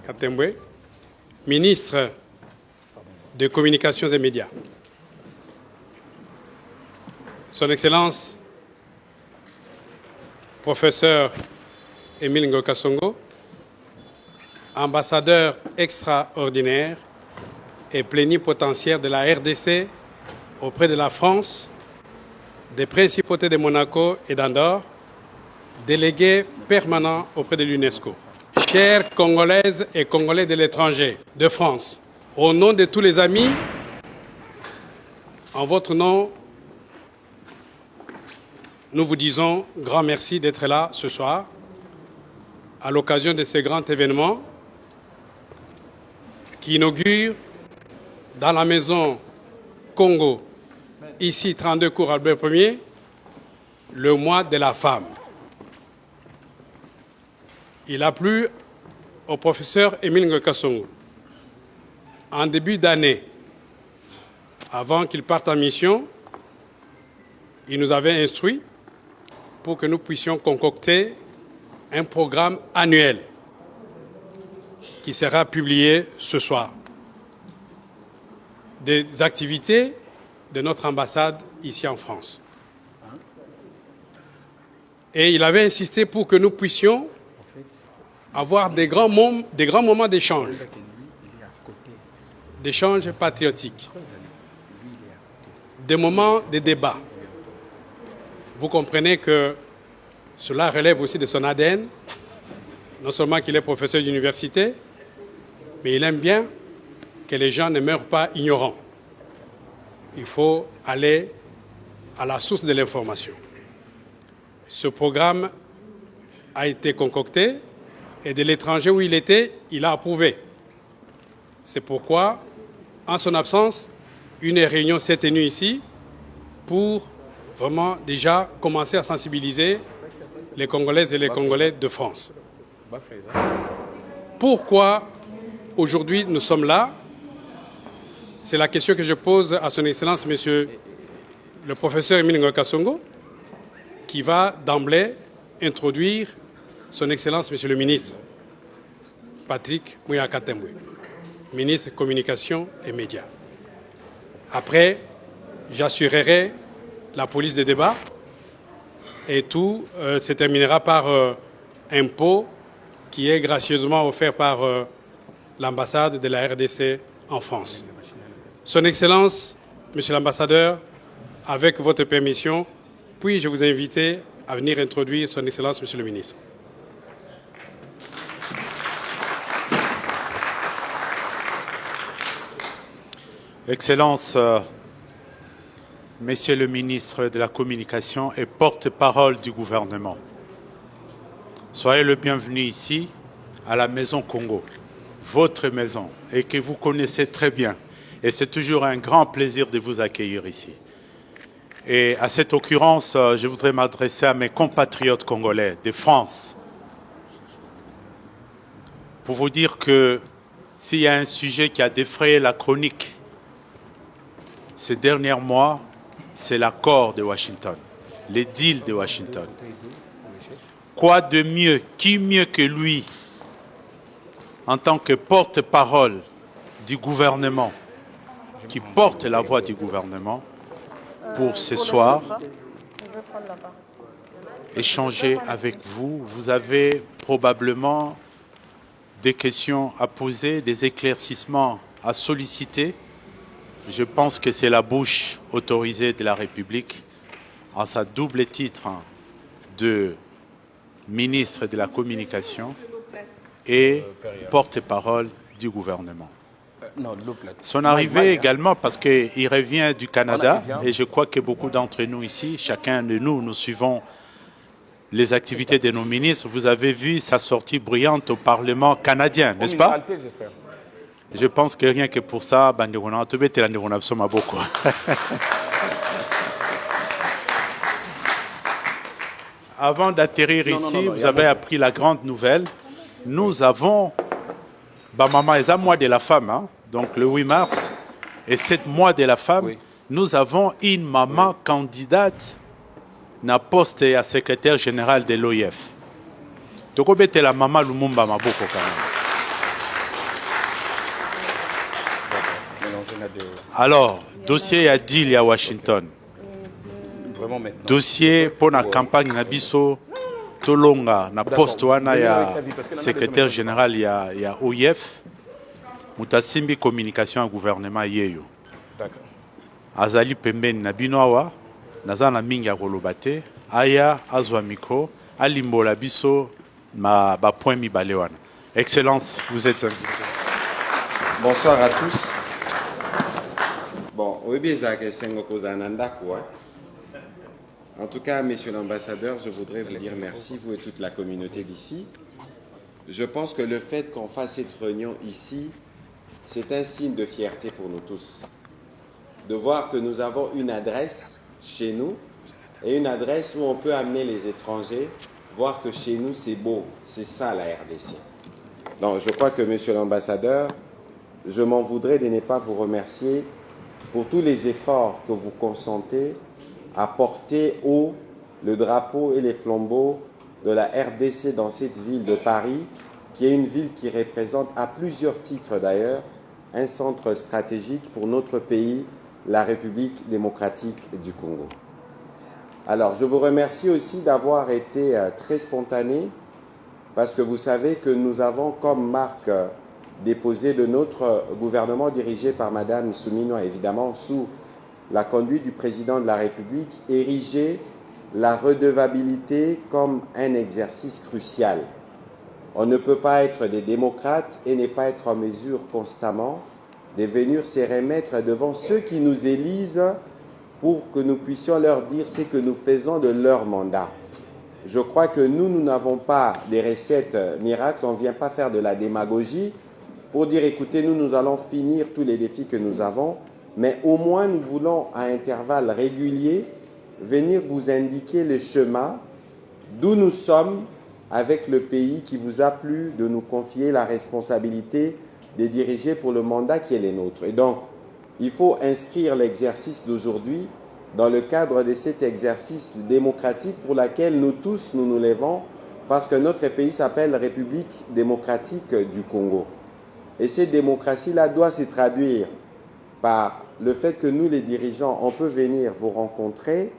Katembwe, ministre de Communications et Médias. Son Excellence, professeur Émile Ngoka Songo, ambassadeur extraordinaire et plénipotentiaire de la RDC auprès de la France, des principautés de Monaco et d'Andorre, délégué permanent auprès de l'UNESCO. Chères Congolaises et Congolais de l'étranger, de France, au nom de tous les amis, en votre nom, nous vous disons grand merci d'être là ce soir à l'occasion de ce grand événement qui inaugure dans la maison Congo, ici 32 cours Albert Ier, le mois de la femme. Il a plu au professeur Émile Ngoka Songo, en début d'année, avant qu'il parte en mission, il nous avait instruit pour que nous puissions concocter un programme annuel qui sera publié ce soir. Des activités de notre ambassade ici en France. Et il avait insisté pour que nous puissions avoir des grands moments d'échange patriotiques, des moments de débat. Vous comprenez que cela relève aussi de son ADN, non seulement qu'il est professeur d'université, mais il aime bien que les gens ne meurent pas ignorants. Il faut aller à la source de l'information. Ce programme a été concocté et de l'étranger où il était, il a approuvé. C'est pourquoi, en son absence, une réunion s'est tenue ici pour vraiment déjà commencer à sensibiliser les Congolaises et les Congolais de France. Pourquoi aujourd'hui nous sommes là? C'est la question que je pose à son Excellence, Monsieur le professeur Émile Ngoka Songo, qui va d'emblée introduire son Excellence, Monsieur le ministre Patrick Mouya Katembwe, ministre Communication et Médias. Après, j'assurerai la police des débats et tout se terminera par un pot qui est gracieusement offert par l'ambassade de la RDC en France. Son Excellence, Monsieur l'ambassadeur, avec votre permission, puis-je vous inviter à venir introduire Son Excellence, Monsieur le ministre. Excellence, Monsieur le ministre de la Communication et porte-parole du gouvernement, soyez le bienvenu ici, à la Maison Congo, votre maison, et que vous connaissez très bien. Et c'est toujours un grand plaisir de vous accueillir ici. Et à cette occurrence, je voudrais m'adresser à mes compatriotes congolais de France pour vous dire que s'il y a un sujet qui a défrayé la chronique ces derniers mois, c'est l'accord de Washington, les deals de Washington. Quoi de mieux, qui mieux que lui, en tant que porte-parole du gouvernement, qui porte la voix du gouvernement, pour ce soir échanger avec vous. Vous avez probablement des questions à poser, des éclaircissements à solliciter. Je pense que c'est la bouche autorisée de la République, en sa double titre de ministre de la Communication et porte-parole du gouvernement. Son arrivée également parce qu'il revient du Canada et je crois que beaucoup d'entre nous ici, chacun de nous, nous suivons les activités de nos ministres. Vous avez vu sa sortie brillante au Parlement canadien, n'est-ce pas? Je pense que rien que pour ça, avant d'atterrir ici, vous avez appris la grande nouvelle. Nous avons, maman est à mois de la femme, hein? Donc le 8 mars, et 7 mois de la femme, oui. Nous avons une maman candidate na poste à secrétaire général de l'OIF. Tokobete la maman Lumumba Maboko quand même. Alors, dossier à deal à Washington. Dossier pour la campagne Nabiso Tolonga, na poste wana ya secrétaire général ya OIF, Mutasimbi communication au gouvernement yeyo. Azali pembeni na bino awa, nazana mingi ya kolobate, aya azwa micro, alimbola biso ba point mibale wana. Excellence, vous êtes invité. Bonsoir à tous. Bon, en tout cas, Monsieur l'ambassadeur, je voudrais vous dire merci, vous et toute la communauté d'ici. Je pense que le fait qu'on fasse cette réunion ici, c'est un signe de fierté pour nous tous. De voir que nous avons une adresse chez nous et une adresse où on peut amener les étrangers, voir que chez nous c'est beau, c'est ça la RDC. Donc je crois que Monsieur l'ambassadeur, je m'en voudrais de ne pas vous remercier pour tous les efforts que vous consentez à porter haut le drapeau et les flambeaux de la RDC dans cette ville de Paris, qui est une ville qui représente à plusieurs titres d'ailleurs un centre stratégique pour notre pays, la République démocratique du Congo. Alors je vous remercie aussi d'avoir été très spontané, parce que vous savez que nous avons comme marque déposée de notre gouvernement dirigé par Madame Souminoa, évidemment sous la conduite du président de la République, érigé la redevabilité comme un exercice crucial. On ne peut pas être des démocrates et ne pas être en mesure constamment de venir se remettre devant ceux qui nous élisent pour que nous puissions leur dire ce que nous faisons de leur mandat. Je crois que nous n'avons pas des recettes miracles, on ne vient pas faire de la démagogie pour dire écoutez, nous allons finir tous les défis que nous avons, mais au moins nous voulons à intervalles réguliers venir vous indiquer le chemin d'où nous sommes avec le pays qui vous a plu de nous confier la responsabilité de diriger pour le mandat qui est le nôtre. Et donc, il faut inscrire l'exercice d'aujourd'hui dans le cadre de cet exercice démocratique pour lequel nous tous nous lèvons, parce que notre pays s'appelle République démocratique du Congo. Et cette démocratie-là doit se traduire par le fait que nous, les dirigeants, on peut venir vous rencontrer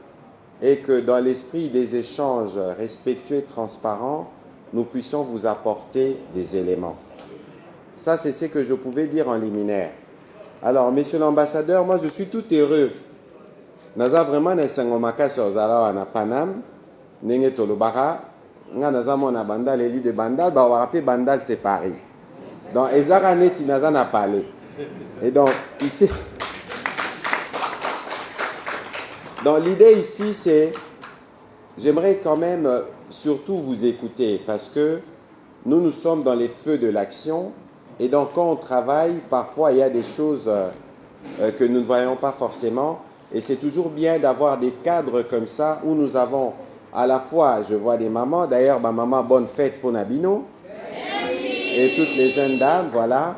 et que dans l'esprit des échanges respectueux et transparents, nous puissions vous apporter des éléments. Ça, c'est ce que je pouvais dire en liminaire. Alors, Monsieur l'ambassadeur, moi, je suis tout heureux. Naza vraiment na sangomaka sozala na Panam, nenge tolobara, nga naza mona bandal eli de bandal, ba warape bandal c'est Paris. Donc, ezara neti naza na parlé. Et donc, ici, donc l'idée ici, c'est, j'aimerais quand même surtout vous écouter, parce que nous sommes dans les feux de l'action, et donc quand on travaille, parfois il y a des choses que nous ne voyons pas forcément, et c'est toujours bien d'avoir des cadres comme ça, où nous avons à la fois, je vois des mamans, d'ailleurs ma maman, bonne fête pour Nabino, et toutes les jeunes dames, voilà.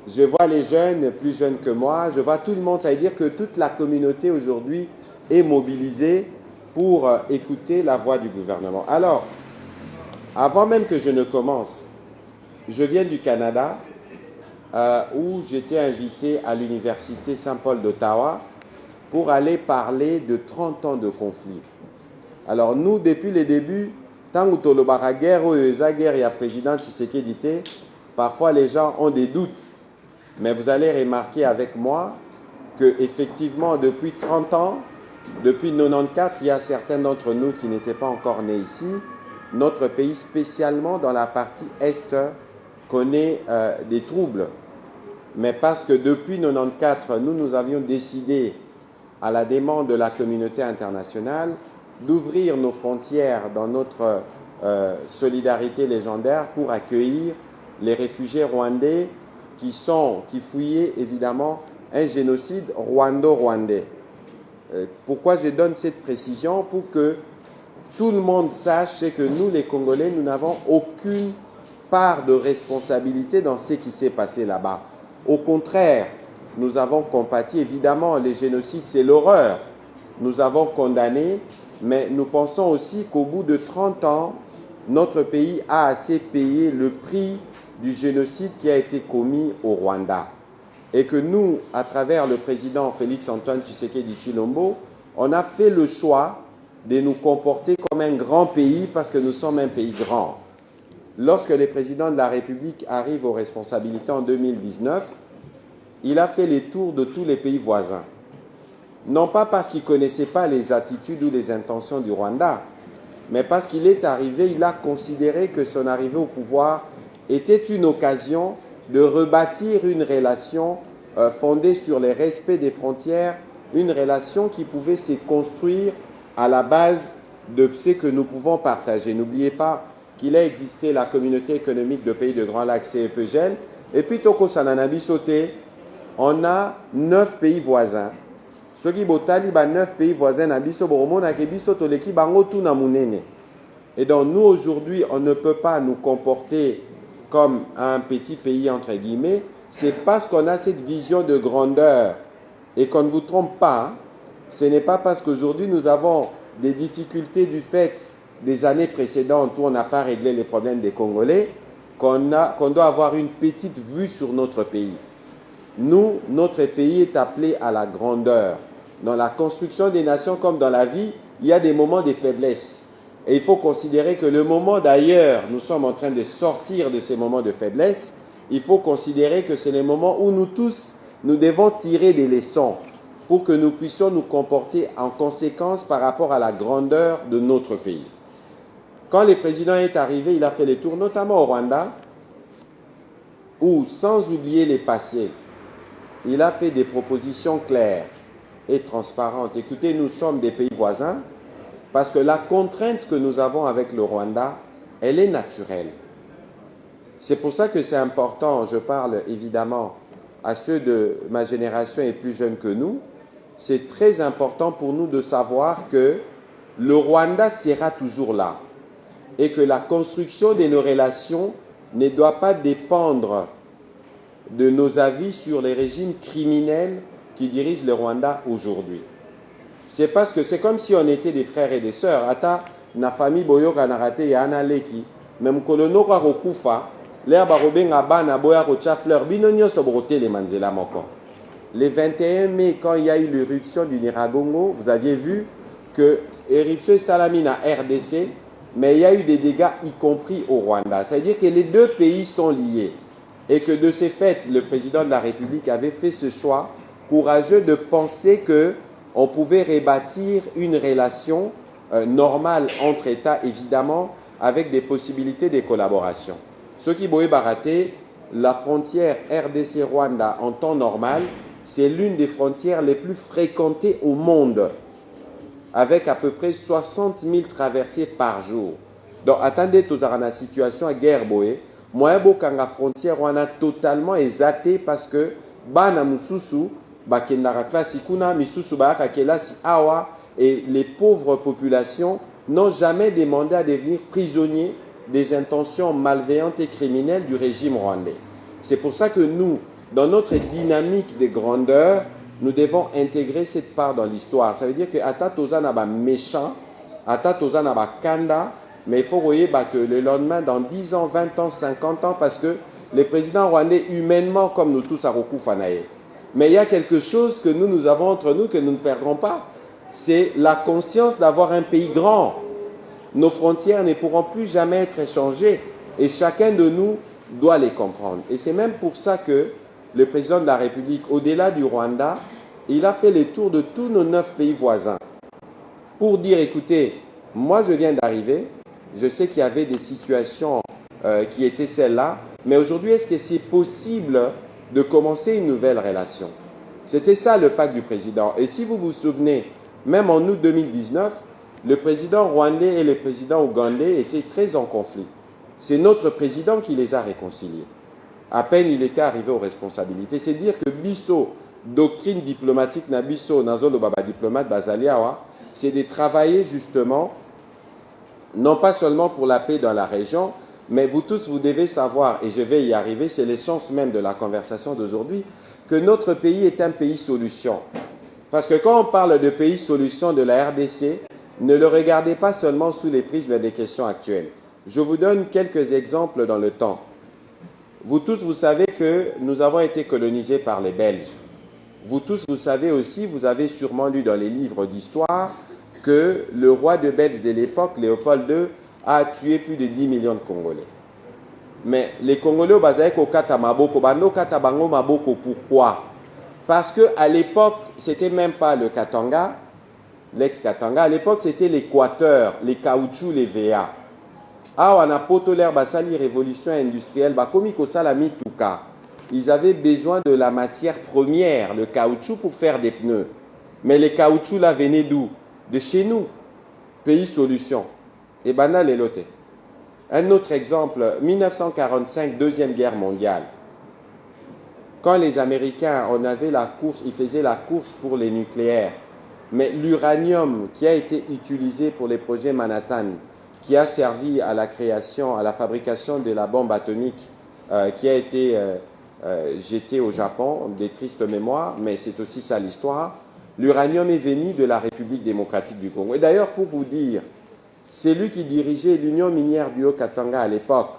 Je vois les jeunes, plus jeunes que moi, je vois tout le monde, ça veut dire que toute la communauté aujourd'hui est mobilisée pour écouter la voix du gouvernement. Alors, avant même que je ne commence, je viens du Canada, où j'étais invité à l'université Saint-Paul d'Ottawa pour aller parler de 30 ans de conflit. Alors nous, depuis les débuts, tant que tolobara guerre ou guerre, il y a président Tshisekedi, parfois les gens ont des doutes. Mais vous allez remarquer avec moi que effectivement depuis 30 ans, depuis 94, il y a certains d'entre nous qui n'étaient pas encore nés ici. Notre pays, spécialement dans la partie Est, connaît des troubles. Mais parce que depuis 94, nous avions décidé, à la demande de la communauté internationale, d'ouvrir nos frontières dans notre solidarité légendaire pour accueillir les réfugiés rwandais qui fouillaient évidemment un génocide rwando-rwandais. Pourquoi je donne cette précision? Pour que tout le monde sache que nous, les Congolais, nous n'avons aucune part de responsabilité dans ce qui s'est passé là-bas. Au contraire, nous avons compati. Évidemment, les génocides, c'est l'horreur. Nous avons condamné, mais nous pensons aussi qu'au bout de 30 ans, notre pays a assez payé le prix du génocide qui a été commis au Rwanda. et que nous, à travers le président Félix-Antoine Tshisekedi Tshilombo, on a fait le choix de nous comporter comme un grand pays parce que nous sommes un pays grand. Lorsque le président de la République arrive aux responsabilités en 2019, il a fait les tours de tous les pays voisins. Non pas parce qu'il ne connaissait pas les attitudes ou les intentions du Rwanda, mais parce qu'il est arrivé, il a considéré que son arrivée au pouvoir était une occasion de rebâtir une relation fondée sur le respect des frontières, une relation qui pouvait se construire à la base de ce que nous pouvons partager. N'oubliez pas qu'il a existé la communauté économique de pays de Grand Lac, CEPGL, et puis Toko Sananabi sauté, on a 9 pays voisins. Ceux qui botali 9 pays voisins, et donc nous aujourd'hui, on ne peut pas nous comporter comme un petit pays entre guillemets, c'est parce qu'on a cette vision de grandeur et qu'on ne vous trompe pas, ce n'est pas parce qu'aujourd'hui nous avons des difficultés du fait des années précédentes où on n'a pas réglé les problèmes des Congolais qu'on doit avoir une petite vue sur notre pays. Nous, notre pays est appelé à la grandeur. Dans la construction des nations comme dans la vie, il y a des moments de faiblesse. Et il faut considérer que le moment d'ailleurs, nous sommes en train de sortir de ces moments de faiblesse, il faut considérer que c'est les moments où nous tous, nous devons tirer des leçons pour que nous puissions nous comporter en conséquence par rapport à la grandeur de notre pays. Quand le président est arrivé, il a fait les tours, notamment au Rwanda, où, sans oublier les passés, il a fait des propositions claires et transparentes. Écoutez, nous sommes des pays voisins, parce que la contrainte que nous avons avec le Rwanda, elle est naturelle. C'est pour ça que c'est important, je parle évidemment à ceux de ma génération et plus jeunes que nous, c'est très important pour nous de savoir que le Rwanda sera toujours là et que la construction de nos relations ne doit pas dépendre de nos avis sur les régimes criminels qui dirigent le Rwanda aujourd'hui. C'est parce que c'est comme si on était des frères et des sœurs. Ata na famille boyoka na raté ya ana leki même kolono kwa kokufa l'air barobenga bana boya ko tia fleur binonyo sobroté les manzela moko. Le 21 mai, quand il y a eu l'éruption du Nyiragongo, vous aviez vu que éruption Salamine à RDC, mais il y a eu des dégâts y compris au Rwanda. C'est-à-dire que les deux pays sont liés et que de ce fait, le président de la République avait fait ce choix courageux de penser que on pouvait rebâtir une relation normale entre États, évidemment, avec des possibilités de collaboration. Ce qui boye baraté, la frontière RDC-Rwanda en temps normal, c'est l'une des frontières les plus fréquentées au monde, avec à peu près 60 000 traversées par jour. Donc, attendez, tous à la situation à guerre boye, moi, quand la frontière on a totalement exaté parce que bana mususu bakendara klasikuna misusu baaka kelasi awa et les pauvres populations n'ont jamais demandé à devenir prisonniers des intentions malveillantes et criminelles du régime rwandais. C'est pour ça que nous, dans notre dynamique de grandeur, nous devons intégrer cette part dans l'histoire. Ça veut dire que ata toza na ba méchant, ata toza na ba kanda, mais il faut voir que le lendemain, dans 10 ans, 20 ans, 50 ans, parce que les présidents rwandais, humainement, comme nous tous à Rokufanaye, mais il y a quelque chose que nous avons entre nous que nous ne perdrons pas. C'est la conscience d'avoir un pays grand. Nos frontières ne pourront plus jamais être échangées et chacun de nous doit les comprendre. Et c'est même pour ça que le président de la République, au-delà du Rwanda, il a fait les tours de tous nos 9 pays voisins pour dire, écoutez, moi je viens d'arriver, je sais qu'il y avait des situations qui étaient celles-là, mais aujourd'hui, est-ce que c'est possible de commencer une nouvelle relation? C'était ça le pacte du président. Et si vous vous souvenez, même en août 2019, le président rwandais et le président ougandais étaient très en conflit. C'est notre président qui les a réconciliés. À peine il était arrivé aux responsabilités. C'est dire que Bisso, doctrine diplomatique na Bisso, Nazolo Baba diplomate Bazaliawa, c'est de travailler justement, non pas seulement pour la paix dans la région, mais vous tous, vous devez savoir, et je vais y arriver, c'est l'essence même de la conversation d'aujourd'hui, que notre pays est un pays solution. Parce que quand on parle de pays solution de la RDC, ne le regardez pas seulement sous les prismes des questions actuelles. Je vous donne quelques exemples dans le temps. Vous tous, vous savez que nous avons été colonisés par les Belges. Vous tous, vous savez aussi, vous avez sûrement lu dans les livres d'histoire que le roi de Belge de l'époque, Léopold II, a tué plus de 10 millions de Congolais. Mais les Congolais au Bazaïk au Kata Maboko, Bando Kata Bango Maboko, pourquoi? Parce qu'à l'époque, c'était même pas le Katanga, l'ex-Katanga, à l'époque c'était l'Équateur, les caoutchoucs, les VA. Ah, on a poto l'air basali révolution industrielle, bakomi kosalami touka. Ils avaient besoin de la matière première, le caoutchouc, pour faire des pneus. Mais les caoutchoucs là venaient d'où? De chez nous. Pays solution. Et banal et loté. Un autre exemple, 1945, Deuxième Guerre mondiale. Quand les Américains, on avait la course, ils faisaient la course pour les nucléaires. Mais l'uranium qui a été utilisé pour les projets Manhattan, qui a servi à la création, à la fabrication de la bombe atomique qui a été jetée au Japon, des tristes mémoires, mais c'est aussi ça l'histoire. L'uranium est venu de la République démocratique du Congo. Et d'ailleurs, pour vous dire, c'est lui qui dirigeait l'Union minière du Haut-Katanga à l'époque.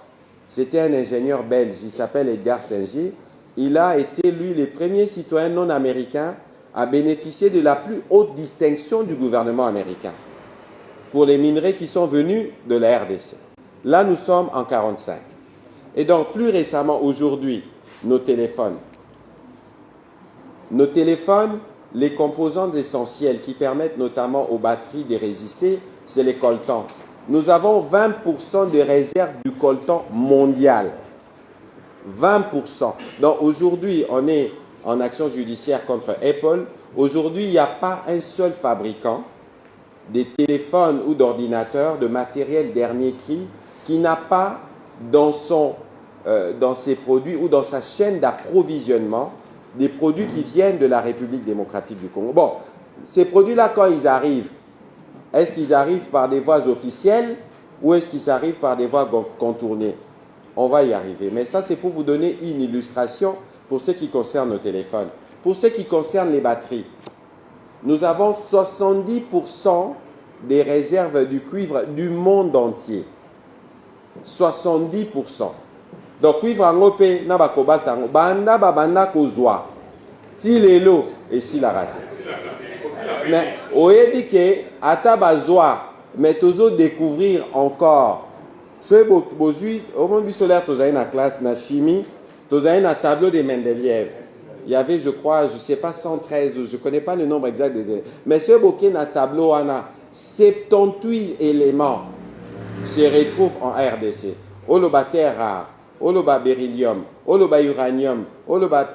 C'était un ingénieur belge, il s'appelle Edgar Singer. Il a été, lui, le premier citoyen non américain à bénéficier de la plus haute distinction du gouvernement américain pour les minerais qui sont venus de la RDC. Là, nous sommes en 1945. Et donc, plus récemment, aujourd'hui, nos téléphones, les composantes essentielles qui permettent notamment aux batteries de résister, c'est les coltans. Nous avons 20% de réserve du coltan mondial. 20%. Donc aujourd'hui, on est en action judiciaire contre Apple. Aujourd'hui, il n'y a pas un seul fabricant des téléphones ou d'ordinateurs, de matériel dernier cri, qui n'a pas dans ses produits ou dans sa chaîne d'approvisionnement des produits qui viennent de la République démocratique du Congo. Bon, ces produits-là, quand ils arrivent, est-ce qu'ils arrivent par des voies officielles ou est-ce qu'ils arrivent par des voies contournées? On va y arriver. Mais ça, c'est pour vous donner une illustration pour ce qui concerne nos téléphones. Pour ce qui concerne les batteries, nous avons 70% des réserves du cuivre du monde entier. 70%. Donc, cuivre en OP, n'a pas cobalt en banda, banda kozwa. Ti lelo et si la rate. Mais, on dit que, ata bazwa, mais toujours découvrir encore. Ce bozui, au moment du solaire, tu as une classe, na chimie, tu as un tableau de Mendeleïev. Il y avait, je crois, je ne sais pas, 113, je ne connais pas le nombre exact des éléments. Mais ce bokeh na tableau, on a 78 éléments se retrouvent en RDC. Oloba terre rare, oloba beryllium, oloba uranium, oloba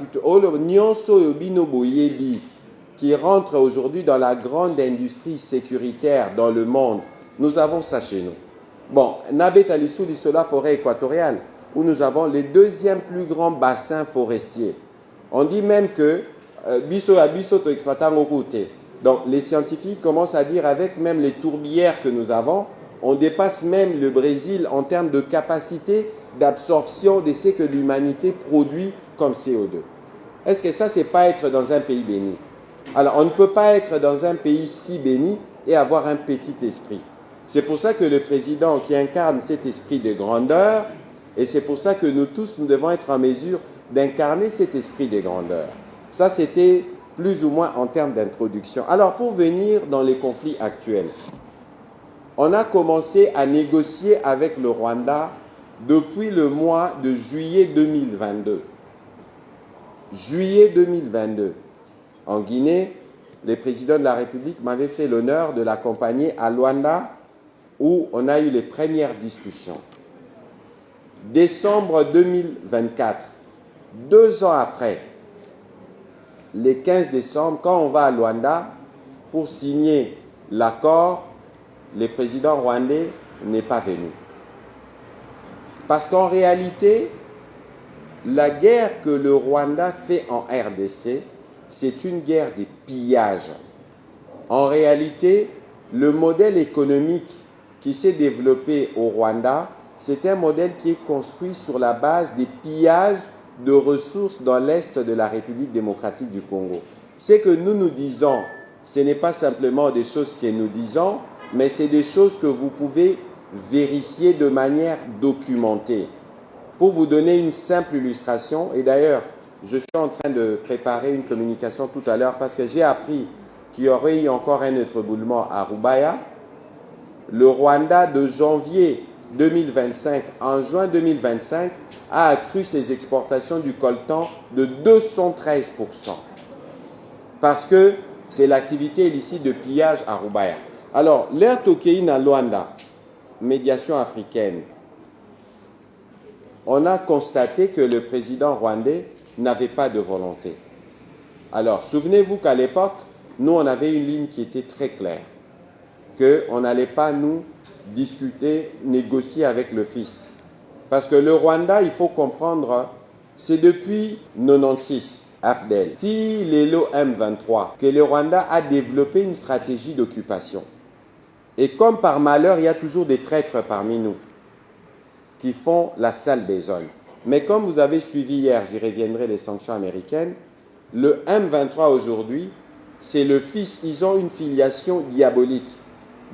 nyonso yobino boyebi, qui rentre aujourd'hui dans la grande industrie sécuritaire dans le monde. Nous avons ça chez nous. Bon, Nabet Alissou dit cela forêt équatoriale, où nous avons le deuxième plus grand bassin forestier. On dit même que biso à biso to exploitant au côté. Donc les scientifiques commencent à dire avec même les tourbières que nous avons, on dépasse même le Brésil en termes de capacité d'absorption de ce que l'humanité produit comme CO2. Est-ce que ça, c'est pas être dans un pays béni? Alors, on ne peut pas être dans un pays si béni et avoir un petit esprit. C'est pour ça que le président qui incarne cet esprit de grandeur, et c'est pour ça que nous tous, nous devons être en mesure d'incarner cet esprit de grandeur. Ça, c'était plus ou moins en termes d'introduction. Alors, pour venir dans les conflits actuels, on a commencé à négocier avec le Rwanda depuis le mois de juillet 2022. Juillet 2022. En Guinée, le président de la République m'avait fait l'honneur de l'accompagner à Luanda, où on a eu les premières discussions. Décembre 2024, 2 ans après, le 15 décembre, quand on va à Luanda pour signer l'accord, le président rwandais n'est pas venu. Parce qu'en réalité, la guerre que le Rwanda fait en RDC, c'est une guerre des pillages. En réalité, le modèle économique qui s'est développé au Rwanda, c'est un modèle qui est construit sur la base des pillages de ressources dans l'est de la République démocratique du Congo. Ce que nous disons, ce n'est pas simplement des choses que nous disons, mais c'est des choses que vous pouvez vérifier de manière documentée. Pour vous donner une simple illustration, et d'ailleurs, je suis en train de préparer une communication tout à l'heure parce que j'ai appris qu'il y aurait eu encore un étranglement à Roubaïa. Le Rwanda, de janvier 2025 en juin 2025, a accru ses exportations du coltan de 213%. Parce que c'est l'activité illicite de pillage à Roubaïa. Alors, l'air Tokei à Luanda, médiation africaine, on a constaté que le président rwandais n'avait pas de volonté. Alors, souvenez-vous qu'à l'époque, nous, on avait une ligne qui était très claire, qu'on n'allait pas nous discuter, négocier avec le fils. Parce que le Rwanda, il faut comprendre, c'est depuis 96, AFDEL, si l'ELO M23, que le Rwanda a développé une stratégie d'occupation. Et comme par malheur, il y a toujours des traîtres parmi nous qui font la sale besogne. Mais comme vous avez suivi hier, j'y reviendrai, les sanctions américaines, le M23 aujourd'hui, c'est le fils, ils ont une filiation diabolique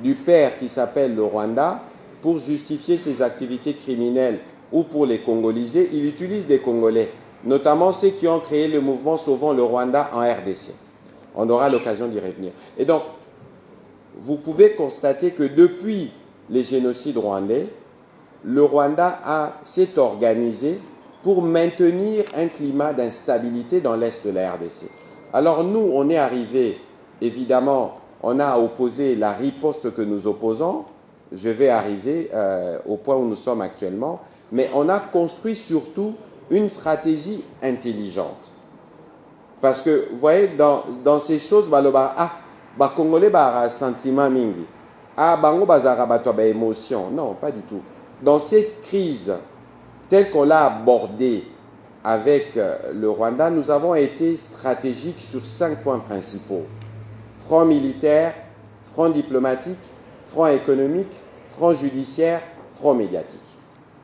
du père qui s'appelle le Rwanda pour justifier ses activités criminelles ou pour les congoliser. Il utilise des Congolais, notamment ceux qui ont créé le mouvement Sauvons le Rwanda en RDC. On aura l'occasion d'y revenir. Et donc, vous pouvez constater que depuis les génocides rwandais, le Rwanda s'est organisé pour maintenir un climat d'instabilité dans l'est de la RDC. Alors nous, on est arrivé, évidemment, on a opposé la riposte que nous opposons, je vais arriver au point où nous sommes actuellement, mais on a construit surtout une stratégie intelligente. Parce que, vous voyez, dans ces choses, Congolais ba sentiment mingi, bango bazara bato ba émotion, non, pas du tout. Dans cette crise telle qu'on l'a abordée avec le Rwanda, nous avons été stratégiques sur 5 points principaux. Front militaire, front diplomatique, front économique, front judiciaire, front médiatique.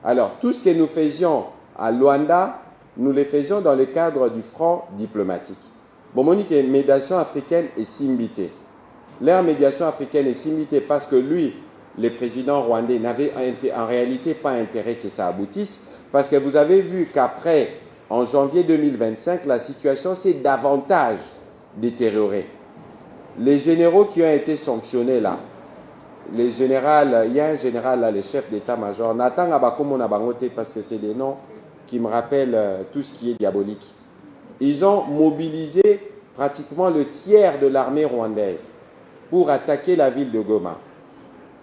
Alors, tout ce que nous faisions à Luanda, nous le faisions dans le cadre du front diplomatique. Bon, Monique, médiation africaine est simbité. Leur médiation africaine est simbité parce que lui, le président rwandais, n'avait en réalité pas intérêt que ça aboutisse, parce que vous avez vu qu'après, en janvier 2025, la situation s'est davantage détériorée. Les généraux qui ont été sanctionnés là, les généraux, il y a un général là, le chef d'état-major, Nathan Abakomo Nabangote, parce que c'est des noms qui me rappellent tout ce qui est diabolique. Ils ont mobilisé pratiquement le tiers de l'armée rwandaise pour attaquer la ville de Goma.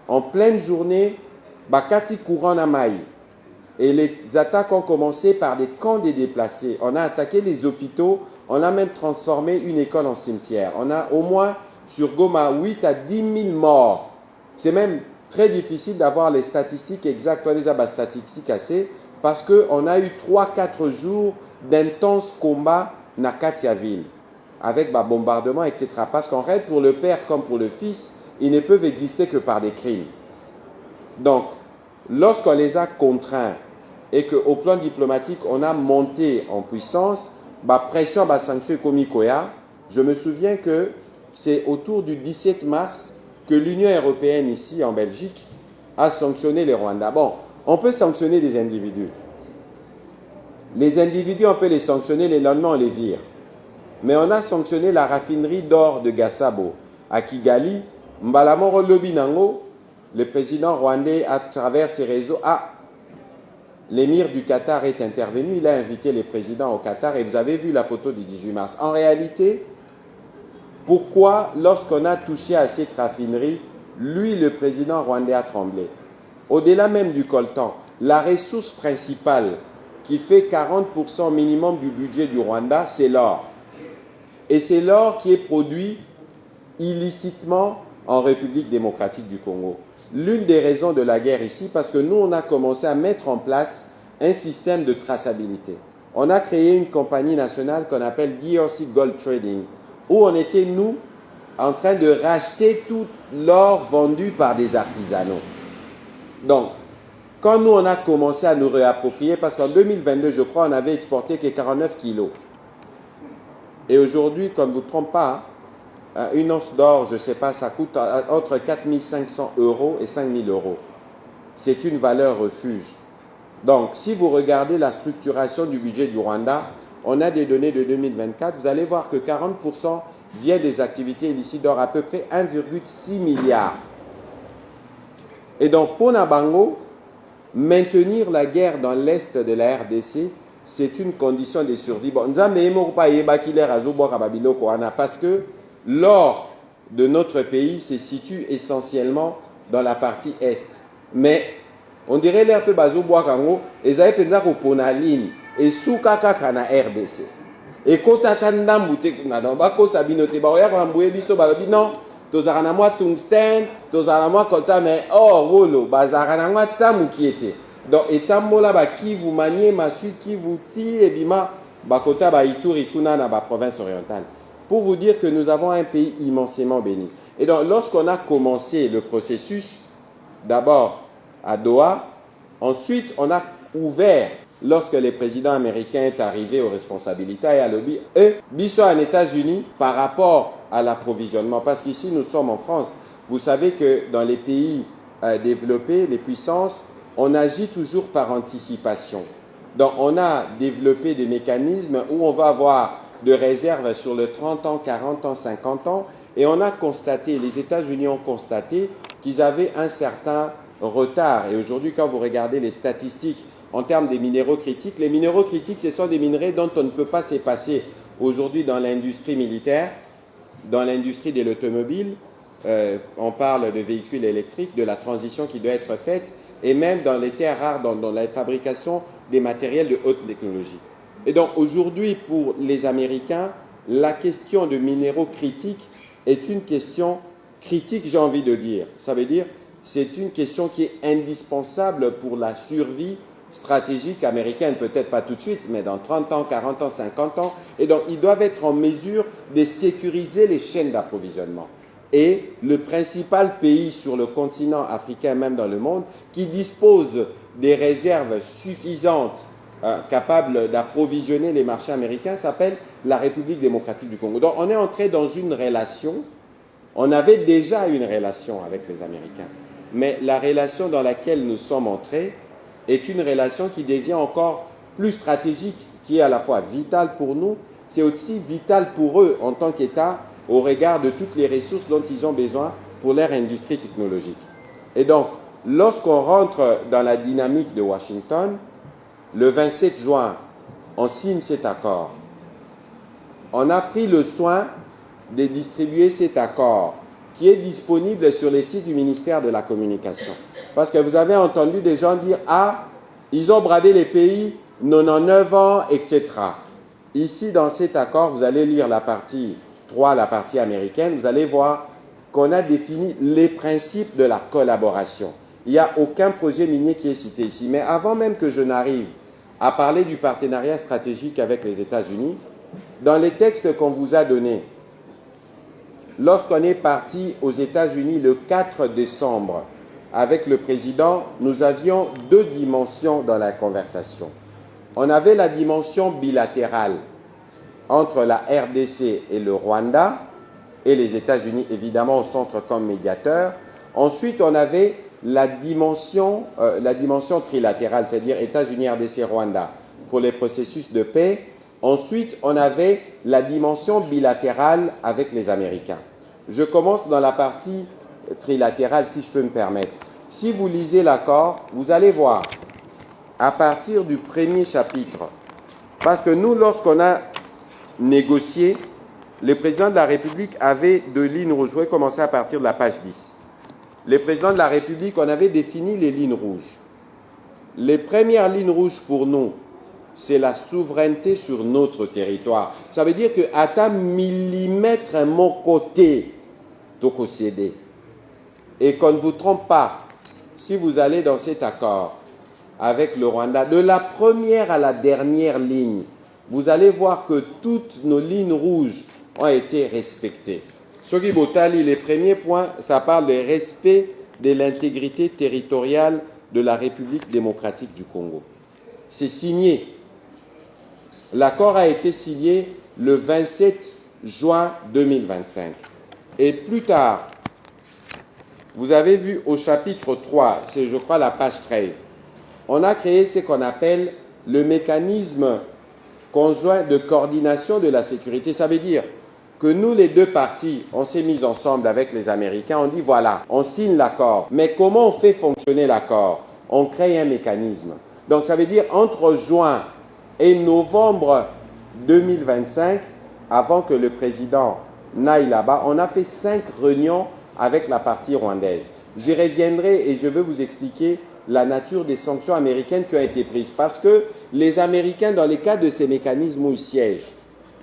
En pleine journée, Bakati courant Namaï. Et les attaques ont commencé par des camps de déplacés. On a attaqué les hôpitaux, on a même transformé une école en cimetière. On a au moins sur Goma 8 à 10 000 morts. C'est même très difficile d'avoir les statistiques exactes, les statistiques assez, parce qu'on a eu 3-4 jours d'intenses combats dans Katiaville, avec bombardements, etc. Parce qu'en fait, pour le père comme pour le fils, ils ne peuvent exister que par des crimes. Donc, lorsqu'on les a contraints et qu'au plan diplomatique, on a monté en puissance, pression, sanction comme Koya, je me souviens que c'est autour du 17 mars que l'Union européenne ici en Belgique a sanctionné les Rwandais. Bon, on peut sanctionner des individus. Les individus, on peut les sanctionner, les lendemains, on les vire. Mais on a sanctionné la raffinerie d'or de Gassabo à Kigali. Mbalamoro Lobinango, le président rwandais, à travers ses réseaux, l'émir du Qatar est intervenu, il a invité les présidents au Qatar et vous avez vu la photo du 18 mars. En réalité, pourquoi, lorsqu'on a touché à cette raffinerie, lui, le président rwandais, a tremblé? Au-delà même du coltan, la ressource principale qui fait 40% minimum du budget du Rwanda, c'est l'or. Et c'est l'or qui est produit illicitement en République démocratique du Congo. L'une des raisons de la guerre ici, parce que nous, on a commencé à mettre en place un système de traçabilité. On a créé une compagnie nationale qu'on appelle DRC Gold Trading, où on était, nous, en train de racheter tout l'or vendu par des artisanaux. Donc, quand nous, on a commencé à nous réapproprier, parce qu'en 2022, je crois, on avait exporté que 49 kilos. Et aujourd'hui, comme vous ne vous trompez pas, une once d'or, je ne sais pas, ça coûte entre 4 500 € et 5 000 €. C'est une valeur refuge. Donc, si vous regardez la structuration du budget du Rwanda, on a des données de 2024, vous allez voir que 40% vient des activités illicites d'or, à peu près 1,6 milliard. Et donc, pour Nabango, maintenir la guerre dans l'est de la RDC, c'est une condition de survie. Bon, parce que l'or de notre pays se situe essentiellement dans la partie est. Mais on dirait l'air peu bazo boakango, et ça est pour la ligne, et sous kaka na RDC. Et quand t'attends boutique na dans bako sabinote ba oya ko mbouye biso balobi non, tozara na moi tungstène, tozara na moi coltan mais or wolo bazara na moi tamu qui était. Donc etambola ba qui vous maniez masu qui vous tire et bima bakota ba Ituri kuna na ba province orientale. Pour vous dire que nous avons un pays immensément béni. Et donc lorsqu'on a commencé le processus, d'abord à Doha, ensuite on a ouvert. Lorsque le président américain est arrivé aux responsabilités et à lobby, et biso en États-Unis par rapport à l'approvisionnement, parce qu'ici nous sommes en France, vous savez que dans les pays développés, les puissances, on agit toujours par anticipation. Donc on a développé des mécanismes où on va avoir de réserves sur le 30 ans, 40 ans, 50 ans, et on a constaté, les États-Unis ont constaté qu'ils avaient un certain retard. Et aujourd'hui, quand vous regardez les statistiques, en termes des minéraux critiques, les minéraux critiques, ce sont des minerais dont on ne peut pas se passer aujourd'hui dans l'industrie militaire, dans l'industrie de l'automobile. On parle de véhicules électriques, de la transition qui doit être faite, et même dans les terres rares, dans la fabrication des matériels de haute technologie. Et donc aujourd'hui, pour les Américains, la question de minéraux critiques est une question critique, j'ai envie de dire. Ça veut dire c'est une question qui est indispensable pour la survie stratégique américaine, peut-être pas tout de suite, mais dans 30 ans, 40 ans, 50 ans. Et donc, ils doivent être en mesure de sécuriser les chaînes d'approvisionnement. Et le principal pays sur le continent africain, même dans le monde, qui dispose des réserves suffisantes, capables d'approvisionner les marchés américains, s'appelle la République démocratique du Congo. Donc, on est entré dans une relation, on avait déjà une relation avec les Américains, mais la relation dans laquelle nous sommes entrés est une relation qui devient encore plus stratégique, qui est à la fois vitale pour nous, c'est aussi vital pour eux en tant qu'État au regard de toutes les ressources dont ils ont besoin pour leur industrie technologique. Et donc, lorsqu'on rentre dans la dynamique de Washington, le 27 juin, on signe cet accord. On a pris le soin de distribuer cet accord qui est disponible sur les sites du ministère de la Communication. Parce que vous avez entendu des gens dire « Ah, ils ont bradé les pays 99 ans, etc. » Ici, dans cet accord, vous allez lire la partie 3, la partie américaine, vous allez voir qu'on a défini les principes de la collaboration. Il n'y a aucun projet minier qui est cité ici. Mais avant même que je n'arrive à parler du partenariat stratégique avec les États-Unis, dans les textes qu'on vous a donnés, lorsqu'on est parti aux États-Unis le 4 décembre avec le président, nous avions deux dimensions dans la conversation. On avait la dimension bilatérale entre la RDC et le Rwanda, et les États-Unis évidemment au centre comme médiateur. Ensuite, on avait la dimension trilatérale, c'est-à-dire États-Unis, RDC, Rwanda, pour les processus de paix. Ensuite, on avait la dimension bilatérale avec les Américains. Je commence dans la partie trilatérale, si je peux me permettre. Si vous lisez l'accord, vous allez voir, à partir du premier chapitre, parce que nous, lorsqu'on a négocié, le président de la République avait deux lignes rouges. Je vais commencer à partir de la page 10. Le président de la République, on avait défini les lignes rouges. Les premières lignes rouges pour nous, c'est la souveraineté sur notre territoire. Ça veut dire qu'à ta millimètre à mon côté, donc céder. Et qu'on ne vous trompe pas, si vous allez dans cet accord avec le Rwanda, de la première à la dernière ligne, vous allez voir que toutes nos lignes rouges ont été respectées. Soki Botali, les premiers points, ça parle de respect de l'intégrité territoriale de la République démocratique du Congo. C'est signé. L'accord a été signé le 27 juin 2025. Et plus tard, vous avez vu au chapitre 3, c'est je crois la page 13, on a créé ce qu'on appelle le mécanisme conjoint de coordination de la sécurité. Ça veut dire que nous, les deux parties, on s'est mis ensemble avec les Américains, on dit voilà, on signe l'accord. Mais comment on fait fonctionner l'accord? On crée un mécanisme. Donc ça veut dire entre juin et novembre 2025, avant que le président n'aille là-bas, on a fait 5 réunions avec la partie rwandaise. J'y reviendrai et je veux vous expliquer la nature des sanctions américaines qui ont été prises. Parce que les Américains, dans le cadre de ces mécanismes où ils siègent,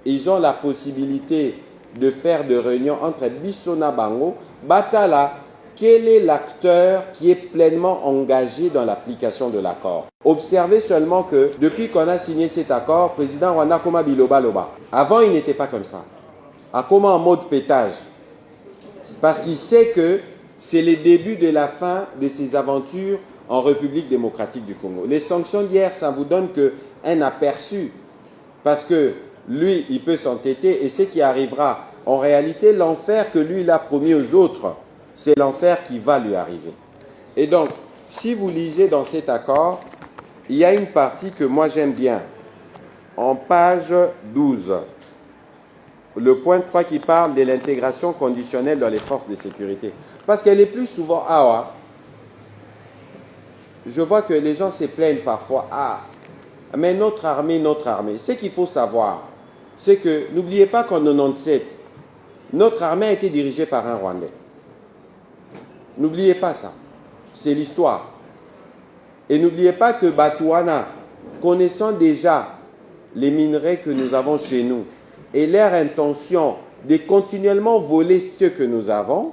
ils ont la possibilité de faire des réunions entre Bissona Bango, Batala, quel est l'acteur qui est pleinement engagé dans l'application de l'accord. Observez seulement que depuis qu'on a signé cet accord, président Rwanda Koma Biloba Loba, avant il n'était pas comme ça. A Koma en mode pétage. Parce qu'il sait que c'est le début de la fin de ses aventures en République démocratique du Congo. Les sanctions d'hier, ça vous donne qu'un aperçu. Parce que lui, il peut s'entêter et ce qui arrivera, en réalité, l'enfer que lui, il a promis aux autres, c'est l'enfer qui va lui arriver. Et donc, si vous lisez dans cet accord, il y a une partie que moi j'aime bien. En page 12, le point 3 qui parle de l'intégration conditionnelle dans les forces de sécurité. Parce qu'elle est plus souvent je vois que les gens se plaignent parfois. Mais notre armée. Ce qu'il faut savoir, c'est que, n'oubliez pas qu'en 97, notre armée a été dirigée par un Rwandais. N'oubliez pas ça. C'est l'histoire. Et n'oubliez pas que Batouana, connaissant déjà les minerais que nous avons chez nous et leur intention de continuellement voler ce que nous avons,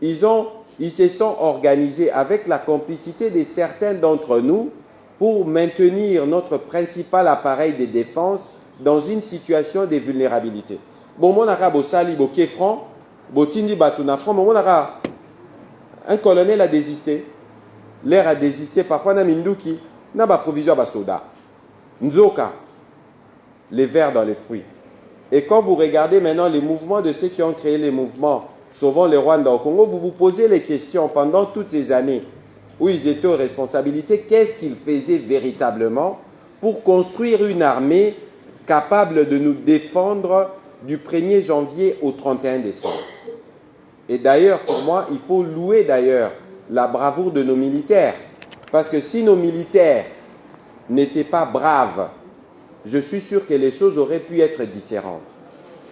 ils se sont organisés avec la complicité de certains d'entre nous pour maintenir notre principal appareil de défense dans une situation de vulnérabilité. Bon, mon arabe au sali, au Kefran, Botindi Batouna Fran, mon arabe, un colonel a désisté. L'air a désisté. Parfois, na Minduki, n'a pas provision à soda. Nzoka, les vers dans les fruits. Et quand vous regardez maintenant les mouvements de ceux qui ont créé les mouvements, sauvant les Rwandais au Congo, vous vous posez les questions pendant toutes ces années où ils étaient aux responsabilités, qu'est-ce qu'ils faisaient véritablement pour construire une armée capable de nous défendre du 1er janvier au 31 décembre. Et d'ailleurs, pour moi, il faut louer d'ailleurs la bravoure de nos militaires. Parce que si nos militaires n'étaient pas braves, je suis sûr que les choses auraient pu être différentes.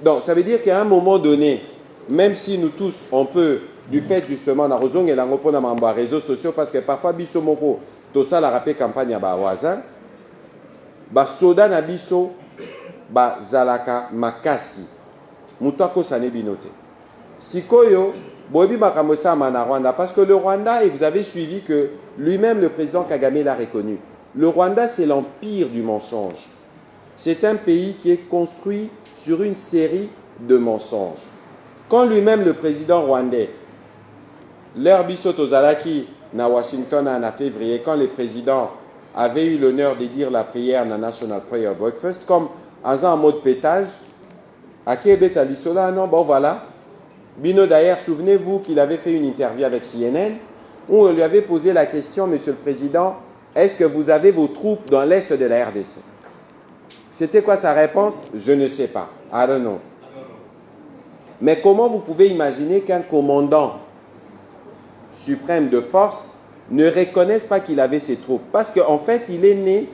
Donc, ça veut dire qu'à un moment donné, même si nous tous, on peut, du fait justement, dans les réseaux sociaux, parce que parfois, Bissomoko, tout ça, la rappel campagne à Bawaza, Soda na Bisso, Zalaka Makasi, Moutako Sanebinote. Sikoyo, Boebi Makamosa Mana Rwanda, parce que le Rwanda, et vous avez suivi que lui-même, le président Kagame l'a reconnu, le Rwanda, c'est l'empire du mensonge. C'est un pays qui est construit sur une série de mensonges. Quand lui-même, le président rwandais, l'ère Bisoto Zalaki, na Washington en février, quand le président avait eu l'honneur de dire la prière na National Prayer Breakfast, comme en mode pétage, à Québec, à l'Issola, non, bon voilà. Bino d'ailleurs, souvenez-vous qu'il avait fait une interview avec CNN où on lui avait posé la question, Monsieur le Président, est-ce que vous avez vos troupes dans l'est de la RDC? C'était quoi sa réponse? Je ne sais pas. I don't know. Mais comment vous pouvez imaginer qu'un commandant suprême de force ne reconnaisse pas qu'il avait ses troupes? Parce qu'en fait, il est né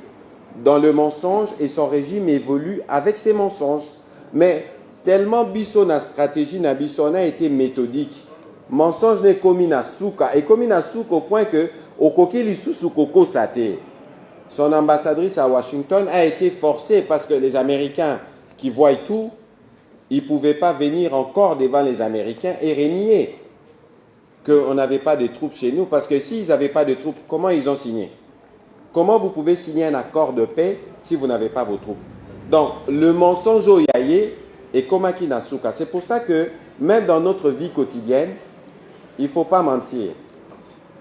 dans le mensonge et son régime évolue avec ces mensonges. Mais tellement Bisso na stratégie na Bisso a été méthodique. Mensonge n'est commis na souka. Et commis na souka au point que au koki lisusu koko sate. Son ambassadrice à Washington a été forcée parce que les Américains qui voient tout, ils ne pouvaient pas venir encore devant les Américains et renier qu'on n'avait pas de troupes chez nous. Parce que s'ils n'avaient pas de troupes, comment ils ont signé? Comment vous pouvez signer un accord de paix si vous n'avez pas vos troupes? Donc, le mensonge au yaye est komaki nasuka. C'est pour ça que, même dans notre vie quotidienne, il ne faut pas mentir.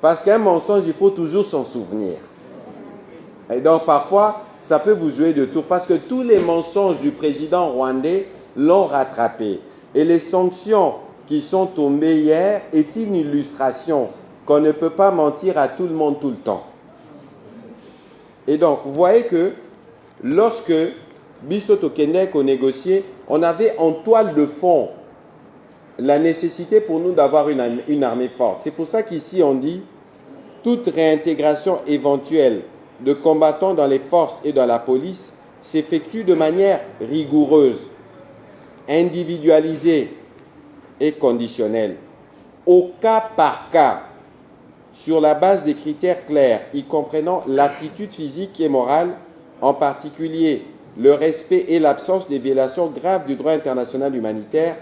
Parce qu'un mensonge, il faut toujours s'en souvenir. Et donc, parfois, ça peut vous jouer de tour. Parce que tous les mensonges du président rwandais l'ont rattrapé. Et les sanctions qui sont tombées hier est une illustration qu'on ne peut pas mentir à tout le monde tout le temps. Et donc, vous voyez que lorsque Bissoto Kenek a négocié, on avait en toile de fond la nécessité pour nous d'avoir une armée forte. C'est pour ça qu'ici on dit toute réintégration éventuelle de combattants dans les forces et dans la police s'effectue de manière rigoureuse, individualisée et conditionnelle, au cas par cas, sur la base des critères clairs, y comprenant l'aptitude physique et morale, en particulier le respect et l'absence des violations graves du droit international humanitaire,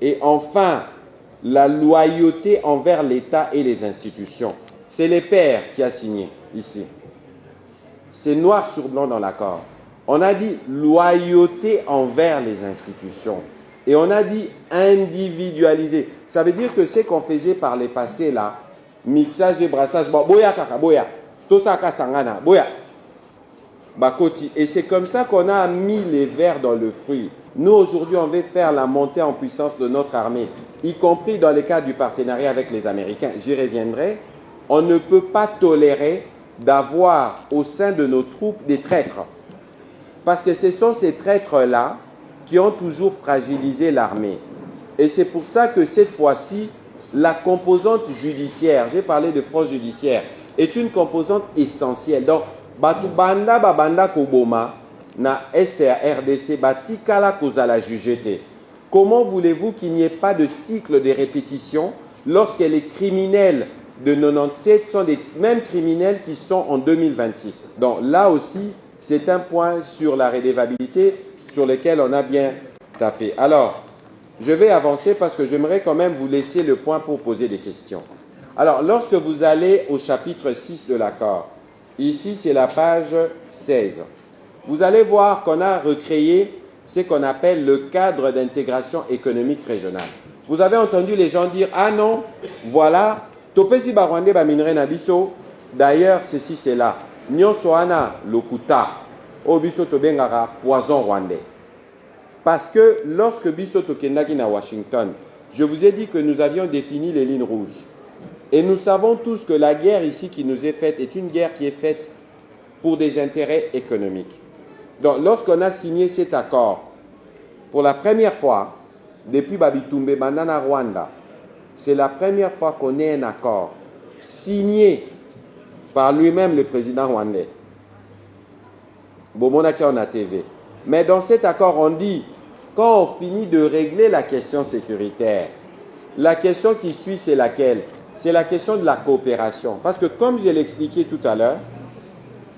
et enfin, la loyauté envers l'État et les institutions. C'est les pairs qui a signé ici. C'est noir sur blanc dans l'accord. On a dit loyauté envers les institutions. Et on a dit individualiser. Ça veut dire que ce qu'on faisait par les passés là, mixage et brassage, boya kaka, boya, tosaka sangana, boya, bakoti. Et c'est comme ça qu'on a mis les vers dans le fruit. Nous, aujourd'hui, on veut faire la montée en puissance de notre armée, y compris dans le cadre du partenariat avec les Américains. J'y reviendrai. On ne peut pas tolérer d'avoir au sein de nos troupes des traîtres. Parce que ce sont ces traîtres-là qui ont toujours fragilisé l'armée. Et c'est pour ça que cette fois-ci, la composante judiciaire, j'ai parlé de front judiciaire, est une composante essentielle. Donc, Batu Banda Babanda Koboma, na Est à RDC, Batikala Kozala Jugete. Comment voulez-vous qu'il n'y ait pas de cycle de répétition lorsque les criminels de 97 sont les mêmes criminels qui sont en 2026? Donc là aussi, c'est un point sur la redevabilité sur lequel on a bien tapé. Alors, je vais avancer parce que j'aimerais quand même vous laisser le point pour poser des questions. Alors, lorsque vous allez au chapitre 6 de l'accord, ici c'est la page 16, vous allez voir qu'on a recréé ce qu'on appelle le cadre d'intégration économique régionale. Vous avez entendu les gens dire « Ah non, voilà, Topesi Barwande Baminre Nabiso, d'ailleurs ceci c'est là, Nyosoana Lokuta, Obiso Tobengara poison rwandais. » Parce que lorsque Biso Tokendaki à Washington, je vous ai dit que nous avions défini les lignes rouges. Et nous savons tous que la guerre ici qui nous est faite est une guerre qui est faite pour des intérêts économiques. Donc, lorsqu'on a signé cet accord, pour la première fois, depuis Babitumbe Bandana Rwanda, c'est la première fois qu'on ait un accord signé par lui-même le président rwandais. Bomonaki en a TV. Mais dans cet accord, on dit, quand on finit de régler la question sécuritaire, la question qui suit, c'est laquelle? C'est la question de la coopération. Parce que comme je l'ai expliqué tout à l'heure,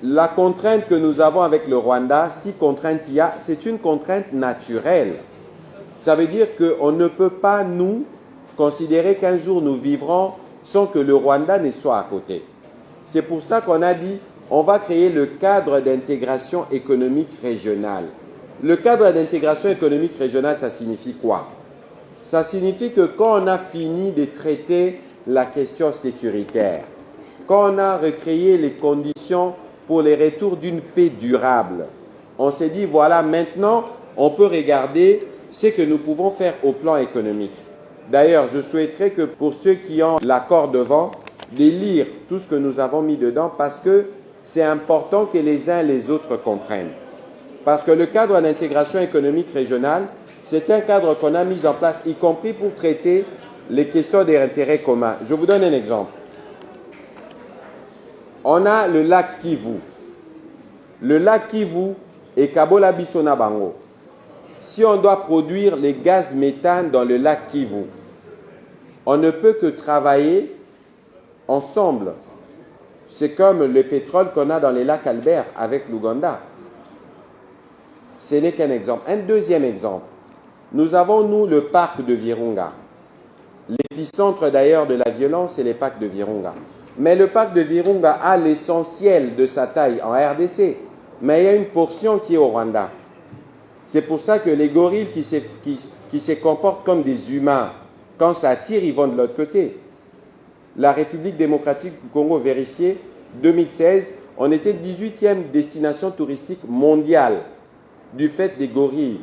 la contrainte que nous avons avec le Rwanda, si contrainte il y a, c'est une contrainte naturelle. Ça veut dire qu'on ne peut pas, nous, considérer qu'un jour nous vivrons sans que le Rwanda ne soit à côté. C'est pour ça qu'on a dit, on va créer le cadre d'intégration économique régionale. Le cadre d'intégration économique régionale, ça signifie quoi? Ça signifie que quand on a fini de traiter la question sécuritaire, quand on a recréé les conditions pour les retours d'une paix durable, on s'est dit, voilà, maintenant, on peut regarder ce que nous pouvons faire au plan économique. D'ailleurs, je souhaiterais que pour ceux qui ont l'accord devant, de lire tout ce que nous avons mis dedans parce que c'est important que les uns et les autres comprennent. Parce que le cadre d'intégration économique régionale, c'est un cadre qu'on a mis en place, y compris pour traiter les questions d'intérêt commun. Je vous donne un exemple. On a le lac Kivu. Le lac Kivu est Kabola Bissona Bango. Si on doit produire les gaz méthane dans le lac Kivu, on ne peut que travailler ensemble. C'est comme le pétrole qu'on a dans les lacs Albert avec l'Ouganda. Ce n'est qu'un exemple. Un deuxième exemple. Nous avons, nous, le parc de Virunga. L'épicentre d'ailleurs de la violence, c'est les parcs de Virunga. Mais le parc de Virunga a l'essentiel de sa taille en RDC. Mais il y a une portion qui est au Rwanda. C'est pour ça que les gorilles qui se comportent comme des humains, quand ça tire, ils vont de l'autre côté. La République démocratique du Congo, vérifié, 2016, on était 18e destination touristique mondiale du fait des gorilles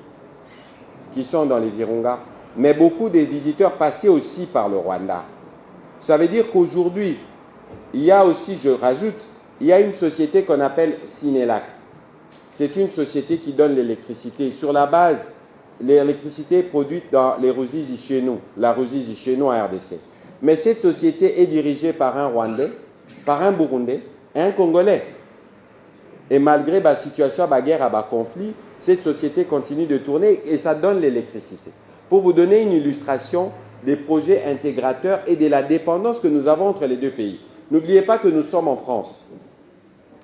qui sont dans les Virunga. Mais beaucoup des visiteurs passaient aussi par le Rwanda. Ça veut dire qu'aujourd'hui, il y a aussi, je rajoute, il y a une société qu'on appelle Sinelac. C'est une société qui donne l'électricité. Sur la base, l'électricité est produite dans les Ruzizi chez nous, la Ruzizi chez nous en RDC. Mais cette société est dirigée par un Rwandais, par un Burundais et un Congolais. Et malgré la situation, la guerre, le conflit, cette société continue de tourner et ça donne l'électricité. Pour vous donner une illustration des projets intégrateurs et de la dépendance que nous avons entre les deux pays. N'oubliez pas que nous sommes en France.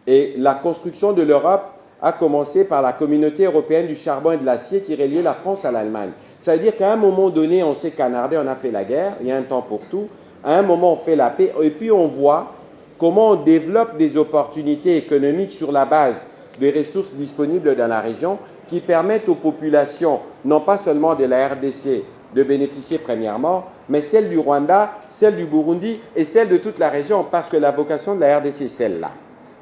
Et la construction de l'Europe a commencé par la communauté européenne du charbon et de l'acier qui reliait la France à l'Allemagne. Ça veut dire qu'à un moment donné, on s'est canardé, on a fait la guerre, il y a un temps pour tout. À un moment, on fait la paix et puis on voit comment on développe des opportunités économiques sur la base des ressources disponibles dans la région qui permettent aux populations, non pas seulement de la RDC, de bénéficier premièrement, mais celle du Rwanda, celle du Burundi et celle de toute la région, parce que la vocation de la RDC, c'est celle-là.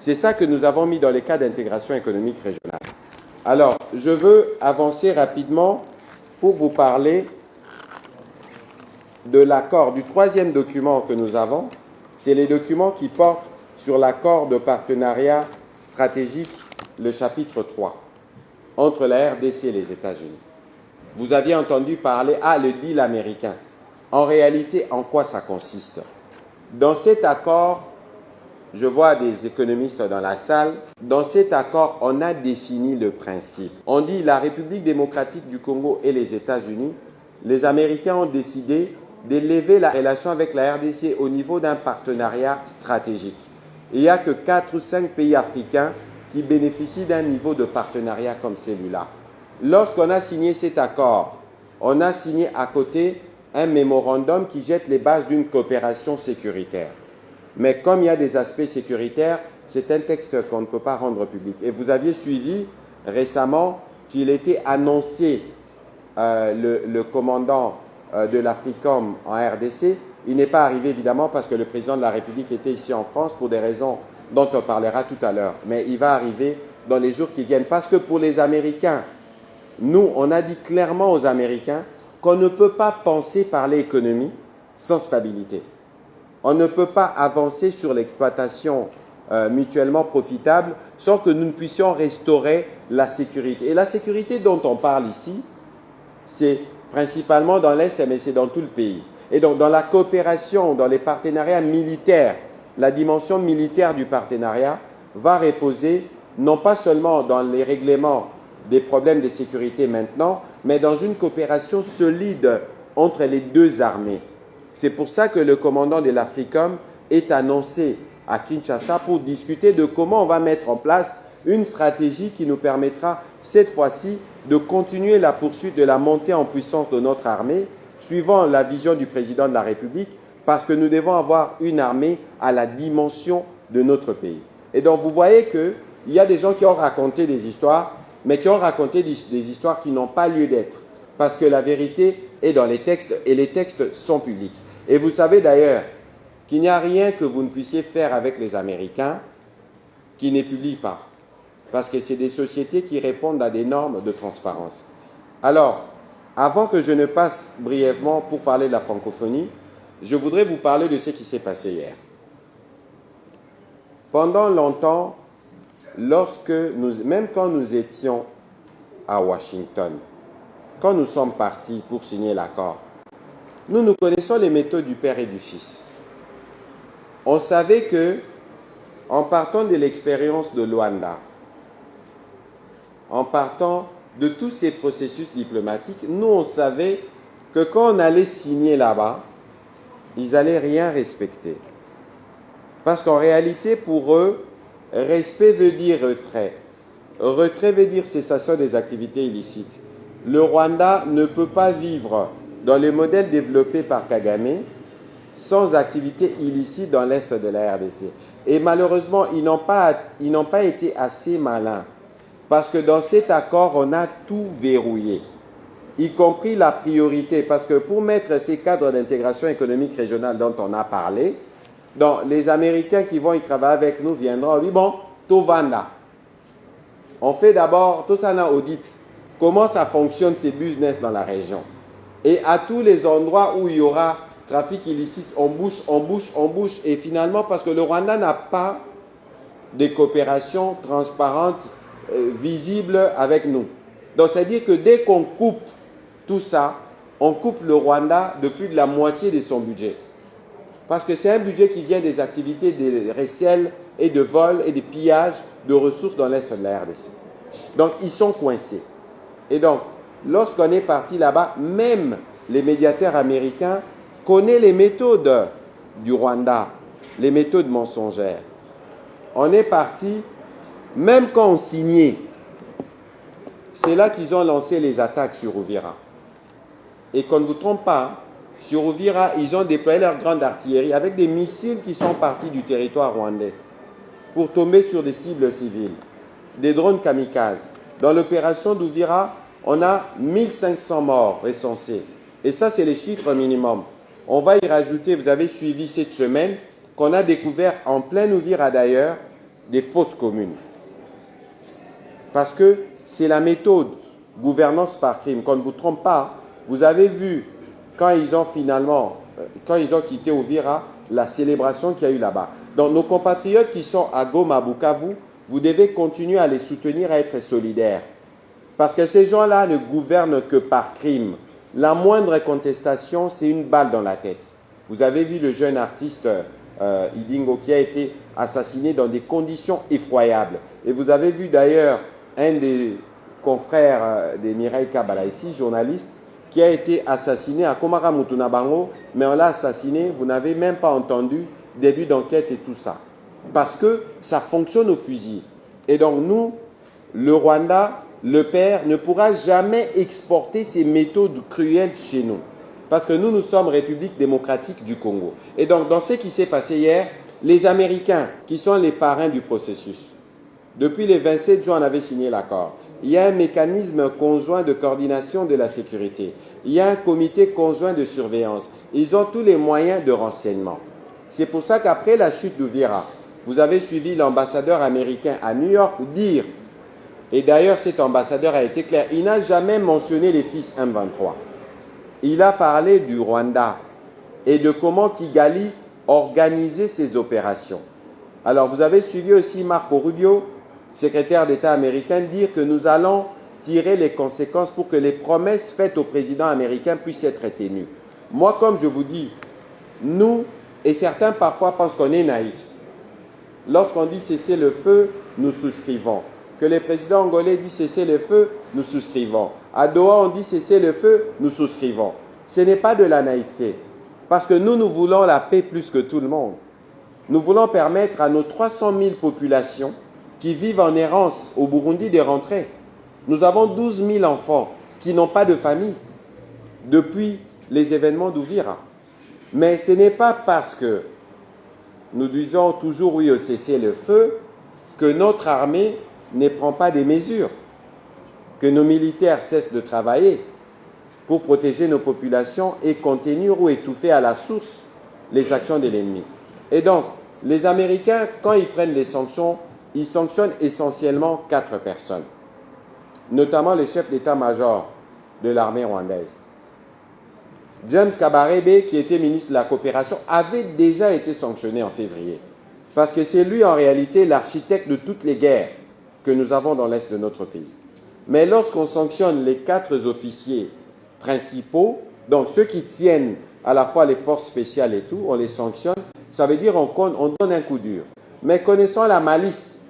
C'est ça que nous avons mis dans les cas d'intégration économique régionale. Alors, je veux avancer rapidement pour vous parler de l'accord, du troisième document que nous avons. C'est les documents qui portent sur l'accord de partenariat stratégique, le chapitre 3, entre la RDC et les États-Unis. Vous aviez entendu parler, le deal américain. En réalité, en quoi ça consiste? Dans cet accord, je vois des économistes dans la salle, dans cet accord, on a défini le principe. On dit la République démocratique du Congo et les États-Unis, les Américains ont décidé d'élever la relation avec la RDC au niveau d'un partenariat stratégique. Il n'y a que 4 ou 5 pays africains qui bénéficient d'un niveau de partenariat comme celui-là. Lorsqu'on a signé cet accord, on a signé à côté un mémorandum qui jette les bases d'une coopération sécuritaire. Mais comme il y a des aspects sécuritaires, c'est un texte qu'on ne peut pas rendre public. Et vous aviez suivi récemment qu'il était annoncé, le commandant de l'Africom en RDC, il n'est pas arrivé évidemment parce que le président de la République était ici en France pour des raisons dont on parlera tout à l'heure. Mais il va arriver dans les jours qui viennent. Parce que pour les Américains, nous, on a dit clairement aux Américains qu'on ne peut pas penser parler économie sans stabilité. On ne peut pas avancer sur l'exploitation mutuellement profitable sans que nous ne puissions restaurer la sécurité. Et la sécurité dont on parle ici, c'est principalement dans l'Est, mais c'est dans tout le pays. Et donc, dans la coopération, dans les partenariats militaires, la dimension militaire du partenariat va reposer non pas seulement dans les règlements des problèmes de sécurité maintenant, mais dans une coopération solide entre les deux armées. C'est pour ça que le commandant de l'Africom est annoncé à Kinshasa pour discuter de comment on va mettre en place une stratégie qui nous permettra cette fois-ci de continuer la poursuite de la montée en puissance de notre armée, suivant la vision du président de la République, parce que nous devons avoir une armée à la dimension de notre pays. Et donc vous voyez qu'il y a des gens qui ont raconté des histoires, mais qui ont raconté des histoires qui n'ont pas lieu d'être, parce que la vérité est dans les textes et les textes sont publics. Et vous savez d'ailleurs qu'il n'y a rien que vous ne puissiez faire avec les Américains qui ne publie pas, parce que c'est des sociétés qui répondent à des normes de transparence. Alors, avant que je ne passe brièvement pour parler de la francophonie, je voudrais vous parler de ce qui s'est passé hier. Pendant longtemps, même quand nous étions à Washington, quand nous sommes partis pour signer l'accord, nous connaissons les méthodes du Père et du Fils. On savait que, en partant de l'expérience de Luanda, en partant de tous ces processus diplomatiques, nous, on savait que quand on allait signer là-bas, ils n'allaient rien respecter. Parce qu'en réalité, pour eux, respect veut dire retrait. Retrait veut dire cessation des activités illicites. Le Rwanda ne peut pas vivre dans le modèle développé par Kagame sans activité illicite dans l'Est de la RDC. Et malheureusement, ils n'ont pas été assez malins. Parce que dans cet accord, on a tout verrouillé, y compris la priorité. Parce que pour mettre ces cadres d'intégration économique régionale dont on a parlé, donc les Américains qui vont y travailler avec nous viendront, oui bon, tout vanda. On fait d'abord, tout ça dans audit, comment ça fonctionne ces business dans la région. Et à tous les endroits où il y aura trafic illicite, on bouche. Et finalement, parce que le Rwanda n'a pas des coopérations transparentes, visibles avec nous. Donc, c'est-à-dire que dès qu'on coupe tout ça, on coupe le Rwanda de plus de la moitié de son budget. Parce que c'est un budget qui vient des activités de recel et de vol et de pillage de ressources dans l'Est de la RDC. Donc, ils sont coincés. Et donc, lorsqu'on est parti là-bas, même les médiateurs américains connaissent les méthodes du Rwanda, les méthodes mensongères. On est parti, même quand on signait, c'est là qu'ils ont lancé les attaques sur Uvira. Et qu'on ne vous trompe pas, sur Uvira, ils ont déployé leur grande artillerie avec des missiles qui sont partis du territoire rwandais pour tomber sur des cibles civiles, des drones kamikazes. Dans l'opération d'Uvira, on a 1500 morts recensés. Et ça, c'est les chiffres minimum. On va y rajouter, vous avez suivi cette semaine, qu'on a découvert en plein Uvira d'ailleurs, des fosses communes. Parce que c'est la méthode gouvernance par crime. Qu'on ne vous trompe pas, vous avez vu quand ils ont quitté Uvira, la célébration qu'il y a eu là-bas. Donc nos compatriotes qui sont à Goma, Bukavu, vous devez continuer à les soutenir, à être solidaires. Parce que ces gens-là ne gouvernent que par crime. La moindre contestation, c'est une balle dans la tête. Vous avez vu le jeune artiste Idingo qui a été assassiné dans des conditions effroyables. Et vous avez vu d'ailleurs un des confrères de Mireille Kabala ici, journaliste, qui a été assassiné à Komara Mutunabango, mais on l'a assassiné, vous n'avez même pas entendu début d'enquête et tout ça. Parce que ça fonctionne au fusil. Et donc nous, le Rwanda, le père, ne pourra jamais exporter ces méthodes cruelles chez nous. Parce que nous sommes République démocratique du Congo. Et donc dans ce qui s'est passé hier, les Américains, qui sont les parrains du processus, depuis le 27 juin, on avait signé l'accord. Il y a un mécanisme conjoint de coordination de la sécurité. Il y a un comité conjoint de surveillance. Ils ont tous les moyens de renseignement. C'est pour ça qu'après la chute d'Uvira, vous avez suivi l'ambassadeur américain à New York dire, et d'ailleurs cet ambassadeur a été clair, il n'a jamais mentionné les fils M23. Il a parlé du Rwanda et de comment Kigali organisait ses opérations. Alors vous avez suivi aussi Marco Rubio, secrétaire d'État américain, dire que nous allons tirer les conséquences pour que les promesses faites au président américain puissent être tenues. Moi, comme je vous dis, nous, et certains parfois pensent qu'on est naïfs. Lorsqu'on dit cesser le feu, nous souscrivons. Que le président angolais dit cesser le feu, nous souscrivons. À Doha, on dit cesser le feu, nous souscrivons. Ce n'est pas de la naïveté. Parce que nous voulons la paix plus que tout le monde. Nous voulons permettre à nos 300 000 populations qui vivent en errance au Burundi de rentrer. Nous avons 12 000 enfants qui n'ont pas de famille depuis les événements d'Uvira. Mais ce n'est pas parce que nous disons toujours oui au cessez-le-feu que notre armée ne prend pas des mesures, que nos militaires cessent de travailler pour protéger nos populations et contenir ou étouffer à la source les actions de l'ennemi. Et donc, les Américains, quand ils prennent des sanctions, ils sanctionnent essentiellement 4 personnes, notamment le chef d'état-major de l'armée rwandaise. James Kabarebe, qui était ministre de la coopération, avait déjà été sanctionné en février. Parce que c'est lui, en réalité, l'architecte de toutes les guerres que nous avons dans l'Est de notre pays. Mais lorsqu'on sanctionne les 4 officiers principaux, donc ceux qui tiennent à la fois les forces spéciales et tout, on les sanctionne, ça veut dire on donne un coup dur. Mais connaissant la malice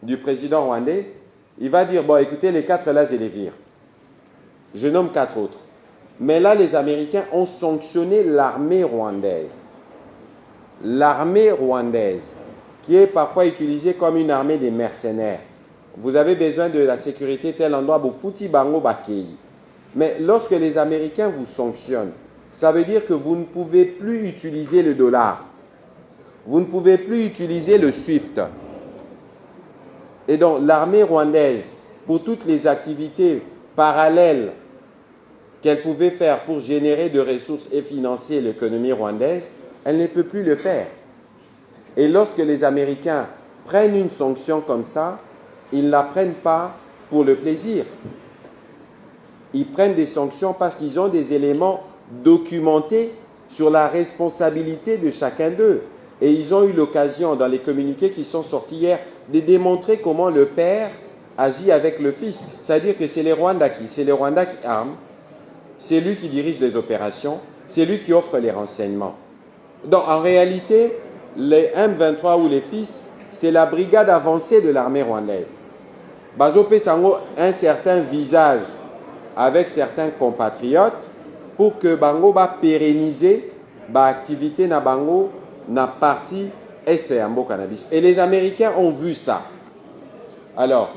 du président rwandais, il va dire, bon, écoutez, les 4 là, je les vire. Je nomme 4 autres. Mais là, les Américains ont sanctionné l'armée rwandaise. L'armée rwandaise, qui est parfois utilisée comme une armée des mercenaires. Vous avez besoin de la sécurité tel endroit, Boufuti Bango Bakei. Mais lorsque les Américains vous sanctionnent, ça veut dire que vous ne pouvez plus utiliser le dollar. Vous ne pouvez plus utiliser le SWIFT. Et donc, l'armée rwandaise, pour toutes les activités parallèles qu'elle pouvait faire pour générer de ressources et financer l'économie rwandaise, elle ne peut plus le faire. Et lorsque les Américains prennent une sanction comme ça, ils ne la prennent pas pour le plaisir. Ils prennent des sanctions parce qu'ils ont des éléments documentés sur la responsabilité de chacun d'eux. Et ils ont eu l'occasion, dans les communiqués qui sont sortis hier, de démontrer comment le père agit avec le fils. C'est-à-dire que c'est les Rwandais qui arment, c'est lui qui dirige les opérations, c'est lui qui offre les renseignements. Donc en réalité, les M23 ou les fils, c'est la brigade avancée de l'armée rwandaise. Bazopé Sango un certain visage avec certains compatriotes pour que Bango va pérenniser l'activité na Bango na partie est Yambo Cannabis. Et les Américains ont vu ça. Alors,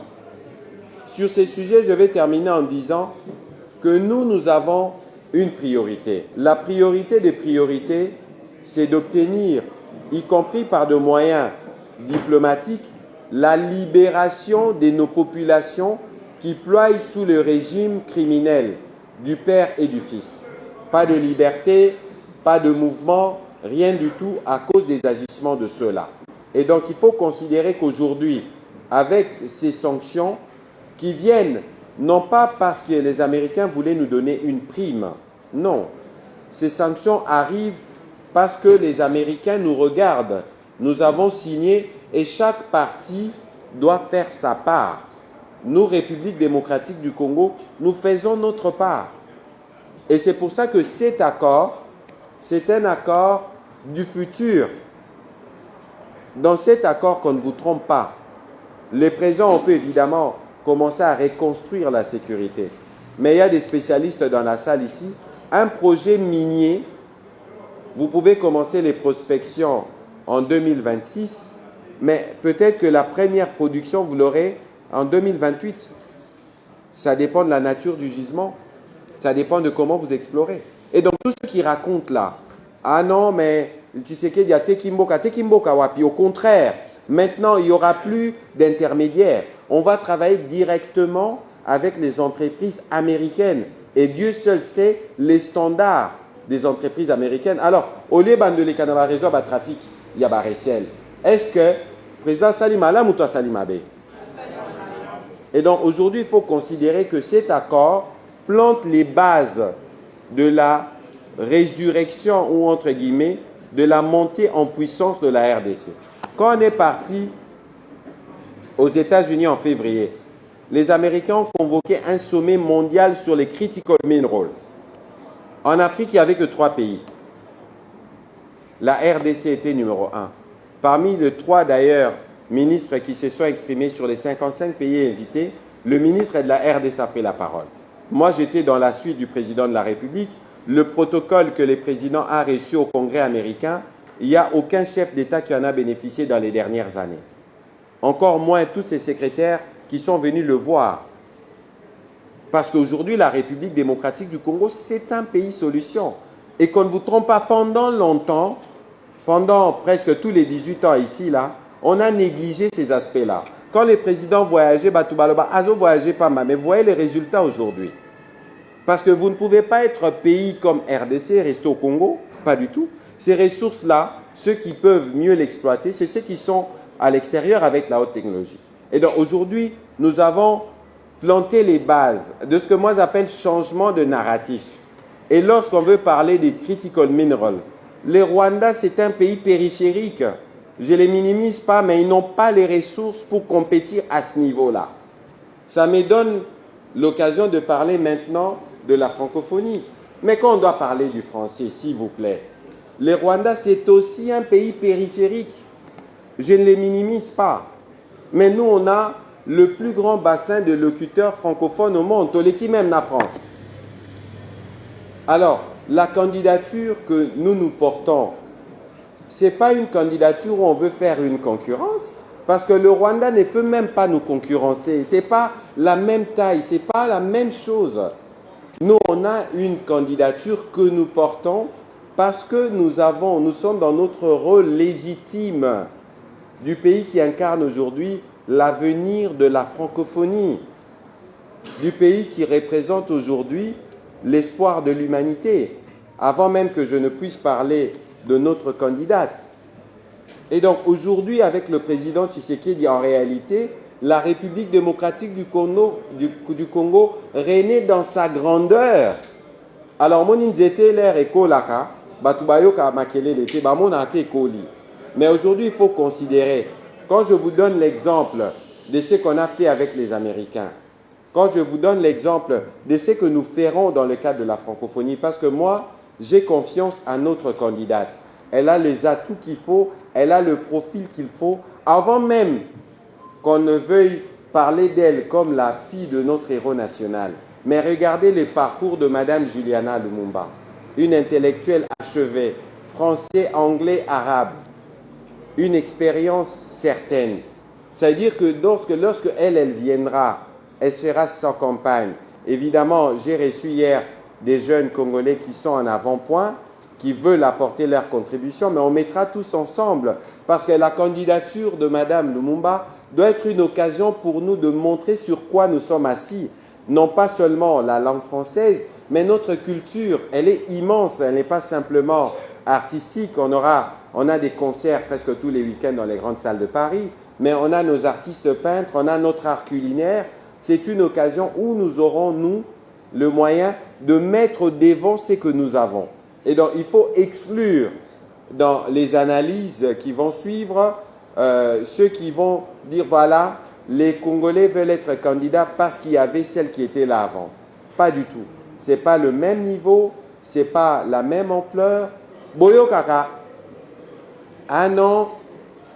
sur ces sujets, je vais terminer en disant que nous avons une priorité. La priorité des priorités, c'est d'obtenir, y compris par des moyens diplomatiques, la libération de nos populations qui ploient sous le régime criminel du père et du fils. Pas de liberté, pas de mouvement, rien du tout à cause des agissements de ceux-là. Et donc il faut considérer qu'aujourd'hui, avec ces sanctions qui viennent, non pas parce que les Américains voulaient nous donner une prime, non. Ces sanctions arrivent parce que les Américains nous regardent. Nous avons signé et chaque parti doit faire sa part. Nous, République démocratique du Congo, nous faisons notre part. Et c'est pour ça que cet accord, c'est un accord du futur. Dans cet accord, qu'on ne vous trompe pas, les présents, on peut évidemment commencer à reconstruire la sécurité. Mais il y a des spécialistes dans la salle ici. Un projet minier, vous pouvez commencer les prospections en 2026, mais peut-être que la première production, vous l'aurez en 2028. Ça dépend de la nature du gisement. Ça dépend de comment vous explorez. Et donc, tous ceux qui racontent là, ah non, mais tu sais qu'il y a Tekimboka Wapi. Au contraire, maintenant, il n'y aura plus d'intermédiaires. On va travailler directement avec les entreprises américaines. Et Dieu seul sait les standards des entreprises américaines. Alors, au lieu de l'économie réseau de trafic, il y a Baressel. Est-ce que le président Salim Alam ou toi Salim Abe? Et donc, aujourd'hui, il faut considérer que cet accord plante les bases de la résurrection ou, entre guillemets, de la montée en puissance de la RDC. Quand on est parti aux États-Unis en février, les Américains ont convoqué un sommet mondial sur les critical minerals. En Afrique, il n'y avait que 3 pays. La RDC était numéro 1. Parmi les 3, d'ailleurs, ministres qui se sont exprimés sur les 55 pays invités, le ministre de la RDC a pris la parole. Moi, j'étais dans la suite du président de la République. Le protocole que le président a reçu au Congrès américain, il n'y a aucun chef d'État qui en a bénéficié dans les dernières années. Encore moins tous ces secrétaires qui sont venus le voir. Parce qu'aujourd'hui, la République démocratique du Congo, c'est un pays solution. Et qu'on ne vous trompe pas, pendant longtemps, pendant presque tous les 18 ans ici, là, on a négligé ces aspects-là. Quand les présidents voyageaient, Azo voyageait pas mal, mais voyez les résultats aujourd'hui. Parce que vous ne pouvez pas être un pays comme RDC, rester au Congo, pas du tout. Ces ressources-là, ceux qui peuvent mieux l'exploiter, c'est ceux qui sont à l'extérieur avec la haute technologie. Et donc aujourd'hui, nous avons planté les bases de ce que moi j'appelle changement de narratif. Et lorsqu'on veut parler des critical minerals, les Rwandais, c'est un pays périphérique. Je ne les minimise pas, mais ils n'ont pas les ressources pour compétir à ce niveau-là. Ça me donne l'occasion de parler maintenant de la francophonie. Mais quand on doit parler du français, s'il vous plaît, les Rwandais, c'est aussi un pays périphérique. Je ne les minimise pas. Mais nous, on a le plus grand bassin de locuteurs francophones au monde, qui même la France. Alors, la candidature que nous portons, ce n'est pas une candidature où on veut faire une concurrence, parce que le Rwanda ne peut même pas nous concurrencer. Ce n'est pas la même taille, ce n'est pas la même chose. Nous, on a une candidature que nous portons parce que nous sommes dans notre rôle légitime du pays qui incarne aujourd'hui l'avenir de la francophonie, du pays qui représente aujourd'hui l'espoir de l'humanité, avant même que je ne puisse parler de notre candidate. Et donc aujourd'hui, avec le président Tshisekedi, en réalité, la République démocratique du Congo renaît dans sa grandeur. Alors, mon inzete l'air écolaka, batubayoka makele l'été, bamona ke ekoli. Mais aujourd'hui, il faut considérer, quand je vous donne l'exemple de ce qu'on a fait avec les Américains, quand je vous donne l'exemple de ce que nous ferons dans le cadre de la francophonie, parce que moi, j'ai confiance à notre candidate. Elle a les atouts qu'il faut, elle a le profil qu'il faut, avant même qu'on ne veuille parler d'elle comme la fille de notre héros national. Mais regardez le parcours de Madame Juliana Lumumba, une intellectuelle achevée, français, anglais, arabe, une expérience certaine. Ça veut dire que lorsque elle viendra, elle fera sa campagne. Évidemment, j'ai reçu hier des jeunes Congolais qui sont en avant-point, qui veulent apporter leur contribution, mais on mettra tous ensemble, parce que la candidature de Madame Lumumba doit être une occasion pour nous de montrer sur quoi nous sommes assis. Non pas seulement la langue française, mais notre culture, elle est immense, elle n'est pas simplement artistique. On a des concerts presque tous les week-ends dans les grandes salles de Paris, mais on a nos artistes peintres, on a notre art culinaire. C'est une occasion où nous aurons, nous, le moyen de mettre devant ce que nous avons. Et donc, il faut exclure dans les analyses qui vont suivre ceux qui vont dire, voilà, les Congolais veulent être candidats parce qu'il y avait celle qui était là avant. Pas du tout. Ce n'est pas le même niveau, ce n'est pas la même ampleur. Boyo Kaka, un an,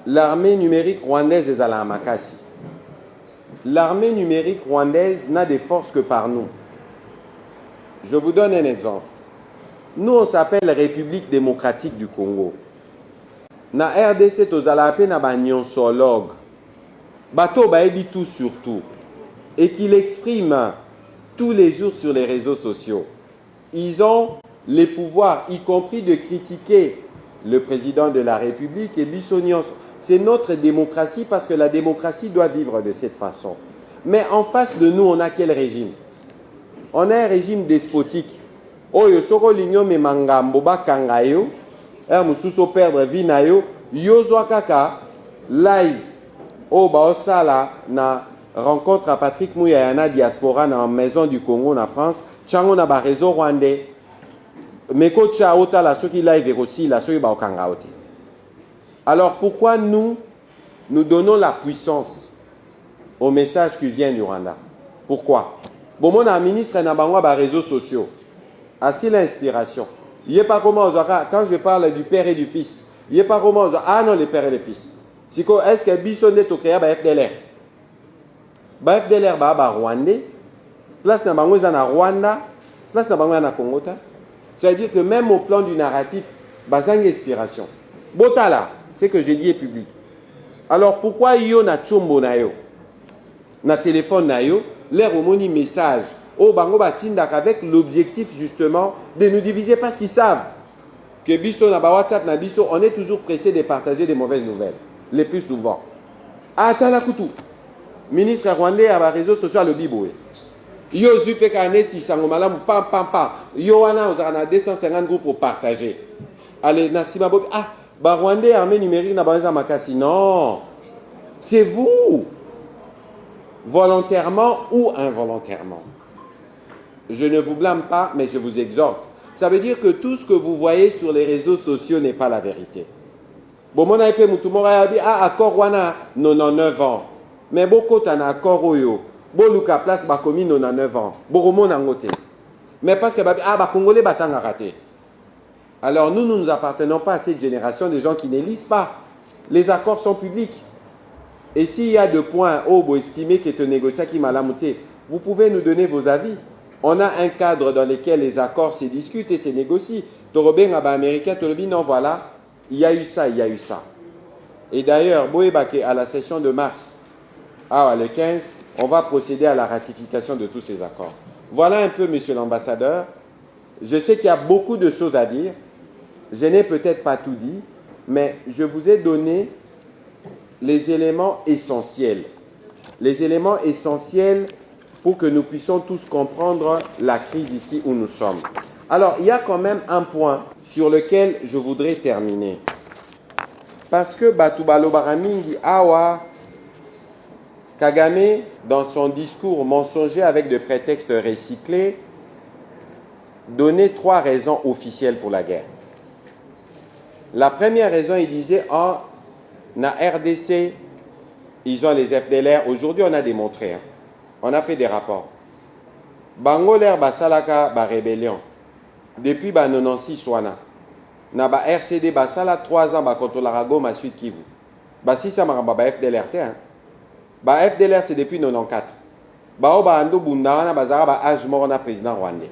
l'armée numérique rwandaise est à la Makassi. L'armée numérique rwandaise n'a des forces que par nous. Je vous donne un exemple. Nous, on s'appelle République démocratique du Congo. Na RDC, tozalape na banyonsologue. Bato dit tout sur tout. Et qu'il exprime tous les jours sur les réseaux sociaux. Ils ont les pouvoirs, y compris de critiquer le président de la République et Bissonios. C'est notre démocratie parce que la démocratie doit vivre de cette façon. Mais en face de nous, on a quel régime? On a un régime despotique. Oyo soko linyo me mangambo bakanga yo, mususo perdre vie na yo, yozwa kaka live o ba osala na rencontre à Patrick Mouyayana diaspora na maison du Congo na France, chango na ba réseau rwandais. Meko cha ota la soki live aussi la soki ba okanga ote. Alors pourquoi nous donnons la puissance au message qui vient du Rwanda? Pourquoi? Bon, mon ministre n'a pas de réseaux sociaux. Assis l'inspiration. Il n'y a pas comment, quand je parle du père et du fils, il n'y a pas comment, ah non, le père et le fils. Est-ce que Bisson est au créa FDLR? FDLR, Rwandais, place na bango na Rwanda, place na bango na Congo. C'est-à-dire que même au plan du narratif, bazang inspiration. Botala, c'est que je dis est public. Alors pourquoi yo na chombo na yo, na téléphone na yo, l'air au moni message, au bango batindak avec l'objectif justement de nous diviser parce qu'ils savent que biso na ba WhatsApp na biso, on est toujours pressé de partager des mauvaises nouvelles, les plus souvent. Atala kutu, ministre rwandais à ba réseaux sociaux le biboé. Yo zupe kaneti sangomala pam pam pam. Yo wana ozana 250 groupes pour partager. Allez na sima bob bah Rwandais armée numérique na banza makasi. Non, c'est vous, volontairement ou involontairement. Je ne vous blâme pas, mais je vous exhorte. Ça veut dire que tout ce que vous voyez sur les réseaux sociaux n'est pas la vérité. Bon, mon aïpe moutoumora yabi accord wana 99 ans, mais beaucoup t'en accord oyo. Bon Luka place bakomi 99 ans. Boromo nangote. Mais parce que Congolais batanga raté. Alors nous ne nous appartenons pas à cette génération de gens qui ne lisent pas. Les accords sont publics. Et s'il y a deux points vous estimez qui est négocié qui m'a lamouté, vous pouvez nous donner vos avis. On a un cadre dans lequel les accords se discutent et se négocient. Torobé américain, Torobi, non voilà, il y a eu ça, il y a eu ça. Et d'ailleurs, Boébake à la session de mars, le 15, on va procéder à la ratification de tous ces accords. Voilà un peu, monsieur l'ambassadeur. Je sais qu'il y a beaucoup de choses à dire. Je n'ai peut-être pas tout dit, mais je vous ai donné les éléments essentiels. Les éléments essentiels pour que nous puissions tous comprendre la crise ici où nous sommes. Alors, il y a quand même un point sur lequel je voudrais terminer. Parce que Batubalo Baramingi Awa Kagame, dans son discours mensonger avec des prétextes recyclés, donnait 3 raisons officielles pour la guerre. La première raison, il disait Na RDC, ils ont les FDLR. Aujourd'hui, on a démontré. Hein. On a fait des rapports. Bangoler basalaka ba rébellion. Depuis 96 wana. Na ba RCD basala 3 ans ba contrôle Goma Sud Kivu. Ba si ça maramba ba FDLR te hein. Ba FDLR c'est depuis 94. Ba o ba ando bundana bazara ba âge mort na président rwandais.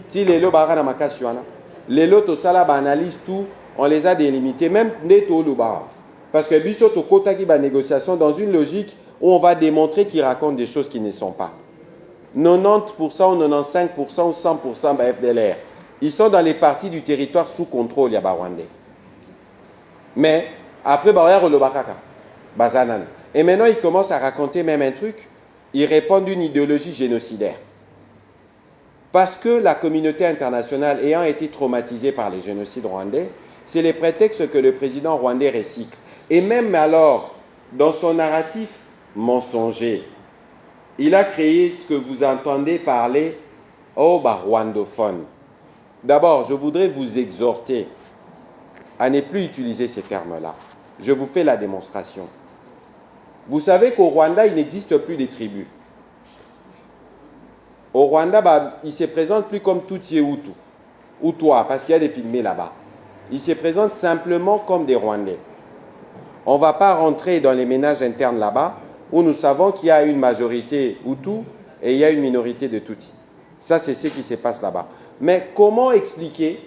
Si les lots ba na makasi wana. Les lots to sala ba analyse tout, on les a délimités même neto lo ba. Parce que biso to kota ki ba négociation dans une logique où on va démontrer qu'ils racontent des choses qui ne sont pas. 90% ou 95% ou 100% ba FDLR. Ils sont dans les parties du territoire sous contrôle ya ba rwandais. Mais après ba le bakaka bazanan. Et maintenant ils commencent à raconter même un truc, ils répondent d'une idéologie génocidaire. Parce que la communauté internationale ayant été traumatisée par les génocides rwandais, c'est les prétextes que le président rwandais recycle. Et même alors, dans son narratif mensonger, il a créé ce que vous entendez parler au rwandophone. D'abord, je voudrais vous exhorter à ne plus utiliser ces termes-là. Je vous fais la démonstration. Vous savez qu'au Rwanda, il n'existe plus de tribus. Au Rwanda, il ne se présente plus comme Tutsi et Hutu. Ou toi, parce qu'il y a des pygmées là-bas. Il se présente simplement comme des Rwandais. On ne va pas rentrer dans les ménages internes là-bas, où nous savons qu'il y a une majorité Hutu et il y a une minorité de Tutsi. Ça, c'est ce qui se passe là-bas. Mais comment expliquer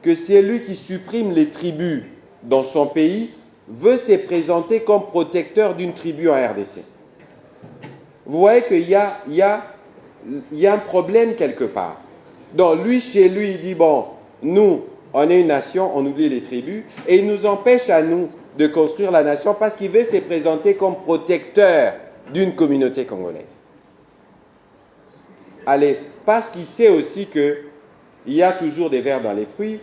que celui qui supprime les tribus dans son pays veut se présenter comme protecteur d'une tribu en RDC? Vous voyez qu'il y a un problème quelque part. Donc lui, chez lui, il dit, bon, nous, on est une nation, on oublie les tribus, et il nous empêche à nous de construire la nation parce qu'il veut se présenter comme protecteur d'une communauté congolaise. Allez, parce qu'il sait aussi qu'il y a toujours des vers dans les fruits,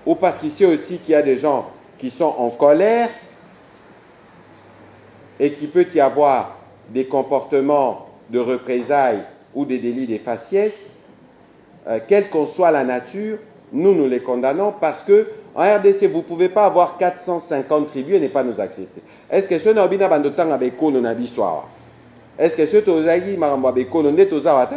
ou parce qu'il sait aussi qu'il y a des gens qui sont en colère et qu'il peut y avoir des comportements de représailles ou des délits de faciès, quelle qu'en soit la nature, nous les condamnons parce que en RDC, vous ne pouvez pas avoir 450 tribus et ne pas nous accepter. Est-ce que ce n'est pas bandotang avec nous na biswa? Est-ce que ce tozagi maramba avec nous ne tozawata?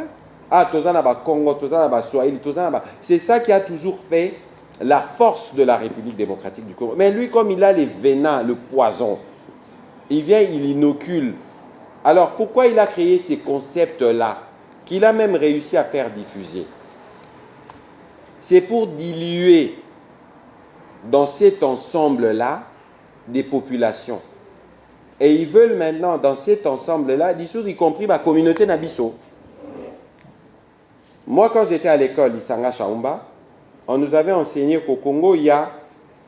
Ah, tozana ba Congo, tozana ba Swahili, tozana ba. C'est ça qui a toujours fait la force de la République démocratique du Congo. Mais lui, comme il a les vénins, le poison, il vient, il inocule. Alors, pourquoi il a créé ces concepts-là, qu'il a même réussi à faire diffuser? C'est pour diluer dans cet ensemble-là des populations. Et ils veulent maintenant, dans cet ensemble-là, dissoudre y compris ma communauté Nabiso. Moi, quand j'étais à l'école, Isanga Chaumba, on nous avait enseigné qu'au Congo, il y a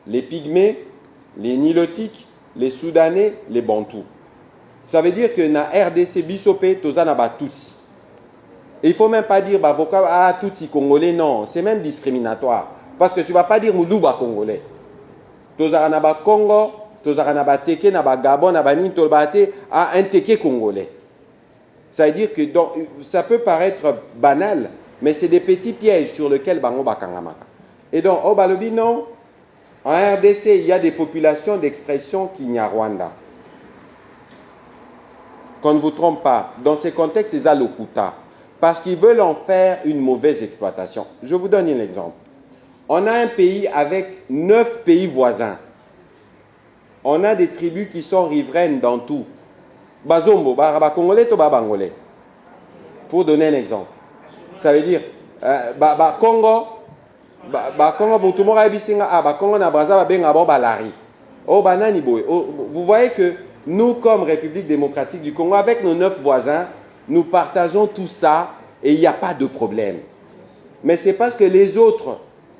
les Pygmées, les Nilotiques, les Soudanais, les Bantous. Ça veut dire que dans RDC, Bissopé, Tozana ba Tutsi. Et il ne faut même pas dire, Tutsi Congolais, non, c'est même discriminatoire. Parce que tu ne vas pas dire Moulouba Congolais. Tozara na ba Congo, Tozara na ba Teke, na ba Gabon, na ba Nintolbate, un Teke Congolais. Ça veut dire que donc, ça peut paraître banal, mais c'est des petits pièges sur lesquels Bango Bakangamaka. Et donc, au Balobi, non. En RDC, il y a des populations d'expression Kinyarwanda. Qu'on ne vous trompe pas. Dans ces contextes, ils ont l'Okuta. Parce qu'ils veulent en faire une mauvaise exploitation. Je vous donne un exemple. On a un pays avec 9 pays voisins. On a des tribus qui sont riveraines dans tout. Bazombo, Baraba Congolais, Toba Bangolais. Pour donner un exemple. Ça veut dire, Congo, Congo, Congo, na Braza, Benga, Balari. Oh, Banani, vous voyez que nous, comme République démocratique du Congo, avec nos 9 voisins, nous partageons tout ça et il n'y a pas de problème. Mais c'est parce que les autres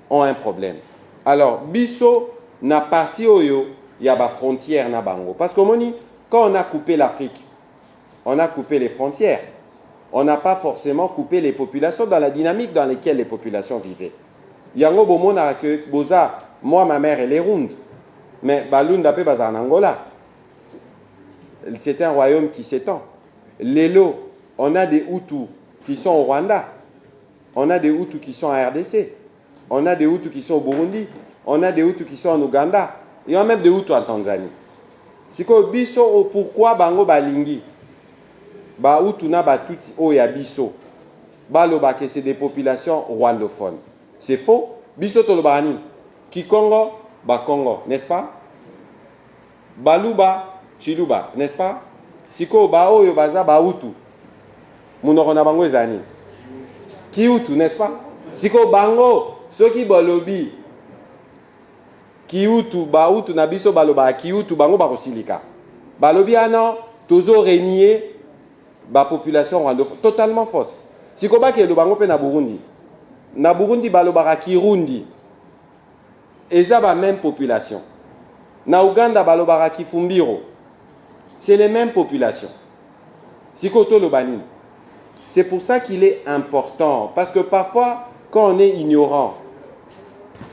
ont un problème. Alors, Bisso n'a parti Oyo, il y a des frontières na bango. Parce que quand on a coupé l'Afrique, on a coupé les frontières. On n'a pas forcément coupé les populations dans la dynamique dans laquelle les populations vivaient. Yango Bomona que Boza, moi ma mère elle est ronde. Mais Balunda pe baza en Angola. C'est un royaume qui s'étend. Lélo, on a des Hutus qui sont au Rwanda. On a des Hutus qui sont en RDC. On a des Hutus qui sont au Burundi. On a des Hutus qui sont en Ouganda. Et on a même des Hutus en Tanzanie. Siko biso pourquoi bango balingi ba utuna ba tuti oya biso baloba que c'est des populations rwandophones. C'est faux. Biso tolobani Kikongo ba Congo, n'est-ce pas? Baluba Chiluba, n'est-ce pas? Siko ba oyo baza ba utu. Munoko na bango ezani. Ki utu, n'est-ce pas? Siko bango soki balobi Kiutu, Bautu, Nabiso, Baloba, Kiutu, Bango, Barosilika. Balobi, non, toujours régnier la population rwandophone. Totalement fausse. Si vous avez le Bango, na Burundi. Na Burundi, Balobara, Kirundi. Et ça, la même population. Na Ouganda, Balobara, Kifumbiro. C'est les mêmes populations. Si vous avez le Banin. C'est pour ça qu'il est important. Parce que parfois, quand on est ignorant,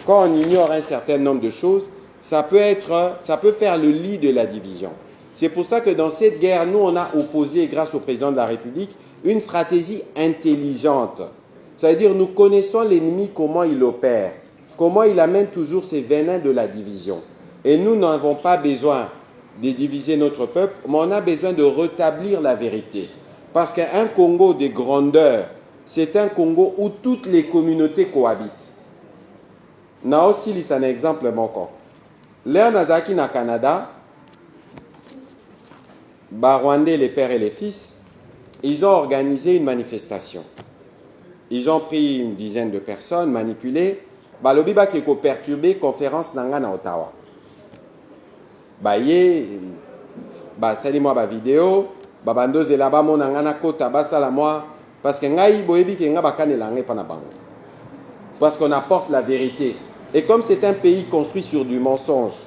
quand on ignore un certain nombre de choses, ça peut faire le lit de la division. C'est pour ça que dans cette guerre, nous, on a opposé, grâce au président de la République, une stratégie intelligente. Ça veut dire nous connaissons l'ennemi, comment il opère, comment il amène toujours ces venins de la division. Et nous n'avons pas besoin de diviser notre peuple, mais on a besoin de rétablir la vérité. Parce qu'un Congo de grandeur, c'est un Congo où toutes les communautés cohabitent. Na aussi, c'est un exemple manquant. Léa Nazaki na Canada, Rwandais, les pères et les fils, ils ont organisé une manifestation. Ils ont pris une dizaine de personnes, manipulé. Balobi ba qui perturbé conférence nanga na Ottawa. Sali moi ba vidéo, bandoze là-bas mon nanga na kota basala moi parce que ngai boyebi ke nga bakanela ngai pa na bango. Parce qu'on apporte la vérité. Et comme c'est un pays construit sur du mensonge,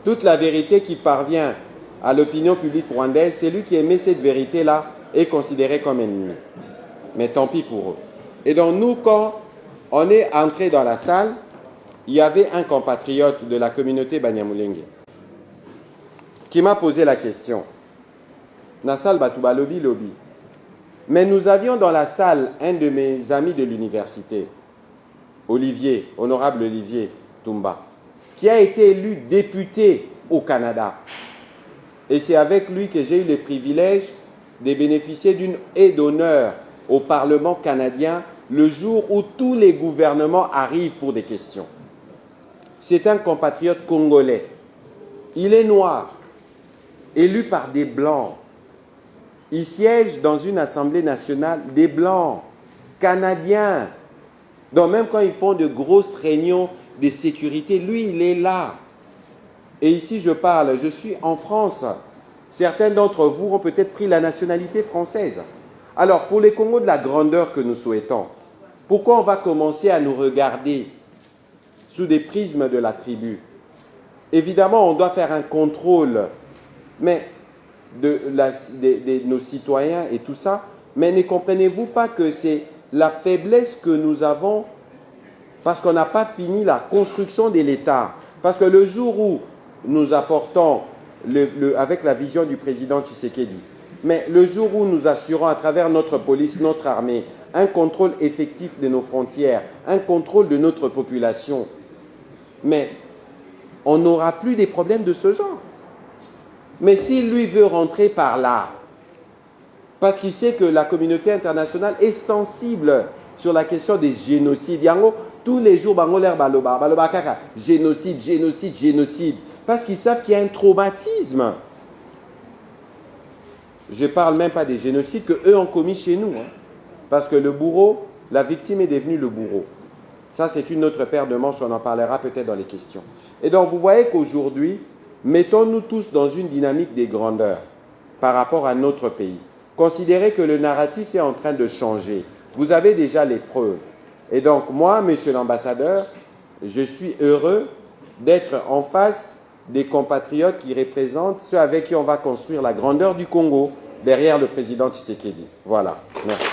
toute la vérité qui parvient à l'opinion publique rwandaise, celui qui émet cette vérité-là est considéré comme ennemi. Mais tant pis pour eux. Et donc nous, quand on est entré dans la salle, il y avait un compatriote de la communauté Banyamulenge qui m'a posé la question. Na salle Batouba Lobby Lobby. Mais nous avions dans la salle un de mes amis de l'université, Olivier, honorable Olivier Toumba, qui a été élu député au Canada. Et c'est avec lui que j'ai eu le privilège de bénéficier d'une aide d'honneur au Parlement canadien le jour où tous les gouvernements arrivent pour des questions. C'est un compatriote congolais. Il est noir, élu par des Blancs. Il siège dans une assemblée nationale des Blancs, Canadiens. Donc même quand ils font de grosses réunions de sécurité, lui, il est là. Et ici, je parle, je suis en France. Certains d'entre vous ont peut-être pris la nationalité française. Alors, pour les Congos de la grandeur que nous souhaitons, pourquoi on va commencer à nous regarder sous des prismes de la tribu? Évidemment, on doit faire un contrôle, mais de nos citoyens et tout ça, mais ne comprenez-vous pas que c'est la faiblesse que nous avons parce qu'on n'a pas fini la construction de l'État. Parce que le jour où nous apportons, avec la vision du président Tshisekedi, mais le jour où nous assurons à travers notre police, notre armée, un contrôle effectif de nos frontières, un contrôle de notre population, mais on n'aura plus des problèmes de ce genre. Mais s'il lui veut rentrer par là, parce qu'il sait que la communauté internationale est sensible sur la question des génocides. Yango, tous les jours, baloba kaka, génocide, génocide, génocide. Parce qu'ils savent qu'il y a un traumatisme. Je ne parle même pas des génocides qu'eux ont commis chez nous. Hein. Parce que le bourreau, la victime est devenue le bourreau. Ça, c'est une autre paire de manches, on en parlera peut-être dans les questions. Et donc, vous voyez qu'aujourd'hui, mettons-nous tous dans une dynamique des grandeurs par rapport à notre pays. Considérez que le narratif est en train de changer. Vous avez déjà les preuves. Et donc, moi, monsieur l'ambassadeur, je suis heureux d'être en face des compatriotes qui représentent ceux avec qui on va construire la grandeur du Congo derrière le président Tshisekedi. Voilà. Merci.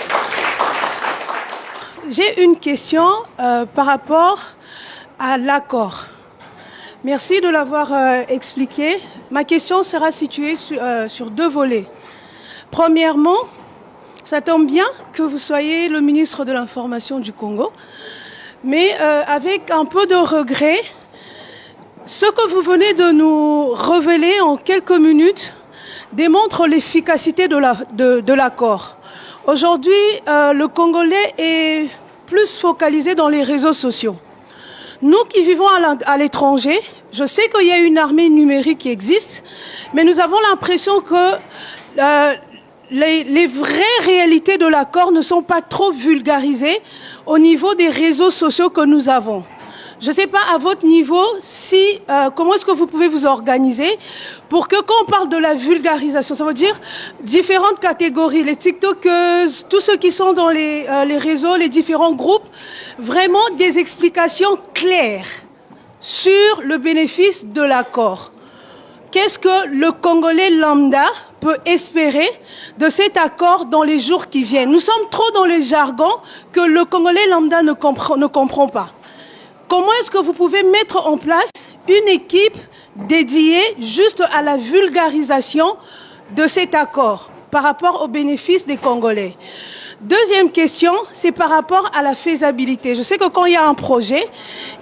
J'ai une question par rapport à l'accord. Merci de l'avoir expliqué. Ma question sera située sur deux volets. Premièrement, ça tombe bien que vous soyez le ministre de l'Information du Congo, mais avec un peu de regret, Ce que vous venez de nous révéler en quelques minutes démontre l'efficacité de l'accord. Aujourd'hui, le Congolais est plus focalisé dans les réseaux sociaux. Nous qui vivons à l'étranger, je sais qu'il y a une armée numérique qui existe, mais nous avons l'impression que les vraies réalités de l'accord ne sont pas trop vulgarisées au niveau des réseaux sociaux que nous avons. Je ne sais pas à votre niveau comment est-ce que vous pouvez vous organiser pour que quand on parle de la vulgarisation, ça veut dire différentes catégories, les TikTokeuses, tous ceux qui sont dans les réseaux, les différents groupes, vraiment des explications claires sur le bénéfice de l'accord. Qu'est-ce que le Congolais lambda peut espérer de cet accord dans les jours qui viennent? Nous sommes trop dans le jargon que le Congolais lambda ne comprend pas. Comment est-ce que vous pouvez mettre en place une équipe dédiée juste à la vulgarisation de cet accord par rapport aux bénéfices des Congolais? Deuxième question, c'est par rapport à la faisabilité. Je sais que quand il y a un projet,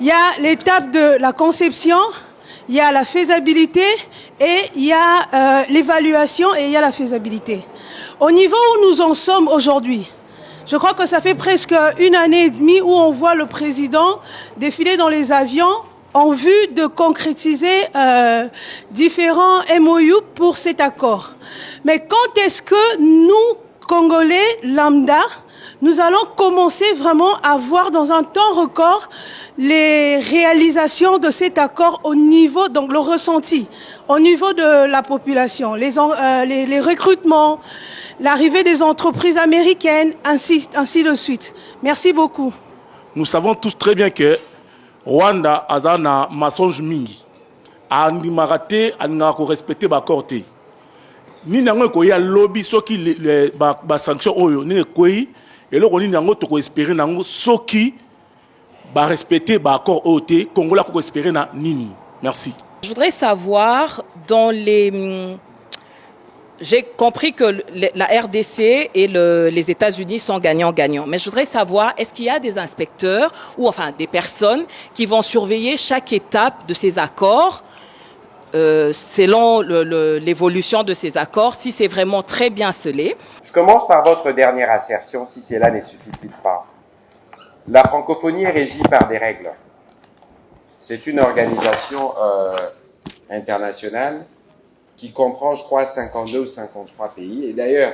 il y a l'étape de la conception, il y a la faisabilité et il y a l'évaluation et il y a la faisabilité. Au niveau où nous en sommes aujourd'hui, je crois que ça fait presque 1 année et demie où on voit le président défiler dans les avions en vue de concrétiser différents MOU pour cet accord. Mais quand est-ce que nous, Congolais lambda, nous allons commencer vraiment à voir dans un temps record les réalisations de cet accord au niveau, donc le ressenti, au niveau de la population, les recrutements, l'arrivée des entreprises américaines, ainsi de suite. Merci beaucoup. Nous savons tous très bien que Rwanda a un mensonge mingi. A marate, a respecté l'accord. Ni n'ango ko ya lobby soki ba sanction oyo ni koyi et là on ni n'ango to espérer n'ango soki ba respecter ba accord oté Congola ko espérer na nini. Merci. Je voudrais savoir dans les j'ai compris que la RDC et les États-Unis sont gagnants-gagnants. Mais je voudrais savoir, est-ce qu'il y a des inspecteurs ou enfin des personnes qui vont surveiller chaque étape de ces accords selon l'évolution de ces accords, si c'est vraiment très bien scellé? Je commence par votre dernière assertion, si cela ne suffit-il pas. La francophonie est régie par des règles. C'est une organisation internationale qui comprend, je crois, 52 ou 53 pays. Et d'ailleurs,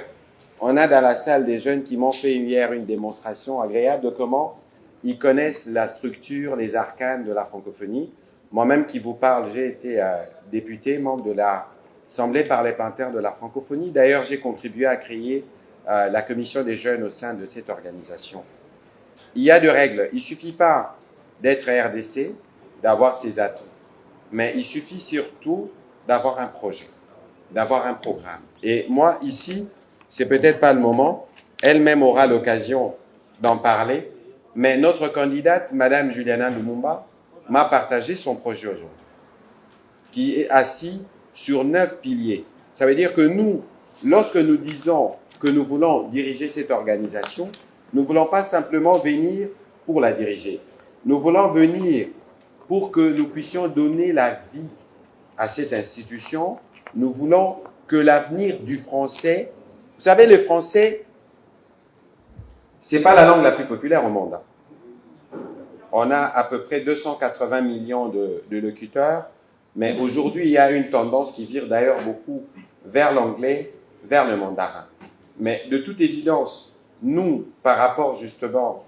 on a dans la salle des jeunes qui m'ont fait hier une démonstration agréable de comment ils connaissent la structure, les arcanes de la francophonie. Moi-même qui vous parle, j'ai été député, membre de l'Assemblée parlementaire de la francophonie. D'ailleurs, j'ai contribué à créer la commission des jeunes au sein de cette organisation. Il y a des règles. Il ne suffit pas d'être RDC, d'avoir ses atouts. Mais il suffit surtout d'avoir un projet, d'avoir un programme. Et moi, ici, c'est peut-être pas le moment, elle-même aura l'occasion d'en parler, mais notre candidate, Madame Juliana Lumumba, m'a partagé son projet aujourd'hui, qui est assis sur 9 piliers. Ça veut dire que nous, lorsque nous disons que nous voulons diriger cette organisation, nous ne voulons pas simplement venir pour la diriger. Nous voulons venir pour que nous puissions donner la vie à cette institution. Nous voulons que l'avenir du français... Vous savez, le français, ce n'est pas la langue la plus populaire au monde. On a à peu près 280 millions de locuteurs, mais aujourd'hui, il y a une tendance qui vire d'ailleurs beaucoup vers l'anglais, vers le mandarin. Mais de toute évidence, nous, par rapport justement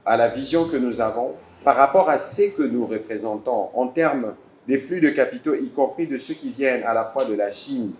à la vision que nous avons, par rapport à ce que nous représentons en termes des flux de capitaux, y compris de ceux qui viennent à la fois de la Chine,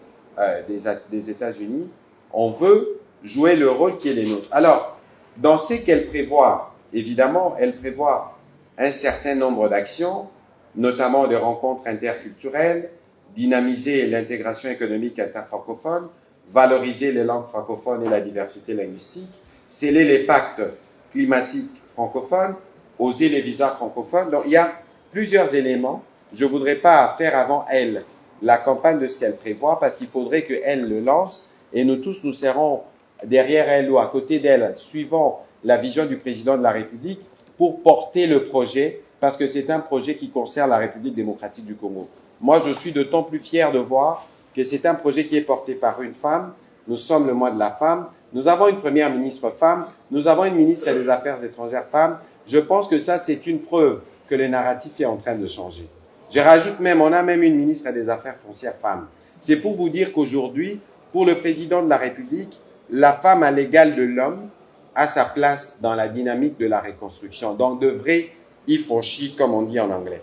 des États-Unis, on veut jouer le rôle qui est le nôtre. Alors, dans ce qu'elle prévoit, évidemment, elle prévoit un certain nombre d'actions, notamment des rencontres interculturelles, dynamiser l'intégration économique interfrancophone, valoriser les langues francophones et la diversité linguistique, sceller les pactes climatiques francophones, oser les visas francophones. Donc, il y a plusieurs éléments. Je ne voudrais pas faire avant elle la campagne de ce qu'elle prévoit parce qu'il faudrait qu'elle le lance et nous tous, nous serons derrière elle ou à côté d'elle, suivant la vision du président de la République pour porter le projet parce que c'est un projet qui concerne la République démocratique du Congo. Moi, je suis d'autant plus fier de voir que c'est un projet qui est porté par une femme. Nous sommes le mois de la femme. Nous avons une première ministre femme. Nous avons une ministre des Affaires étrangères femme. Je pense que ça, c'est une preuve que le narratif est en train de changer. Je rajoute même, on a même une ministre des Affaires foncières femme. C'est pour vous dire qu'aujourd'hui, pour le président de la République, la femme à l'égal de l'homme a sa place dans la dynamique de la reconstruction. Donc, de vrai Ifonchi, comme on dit en anglais.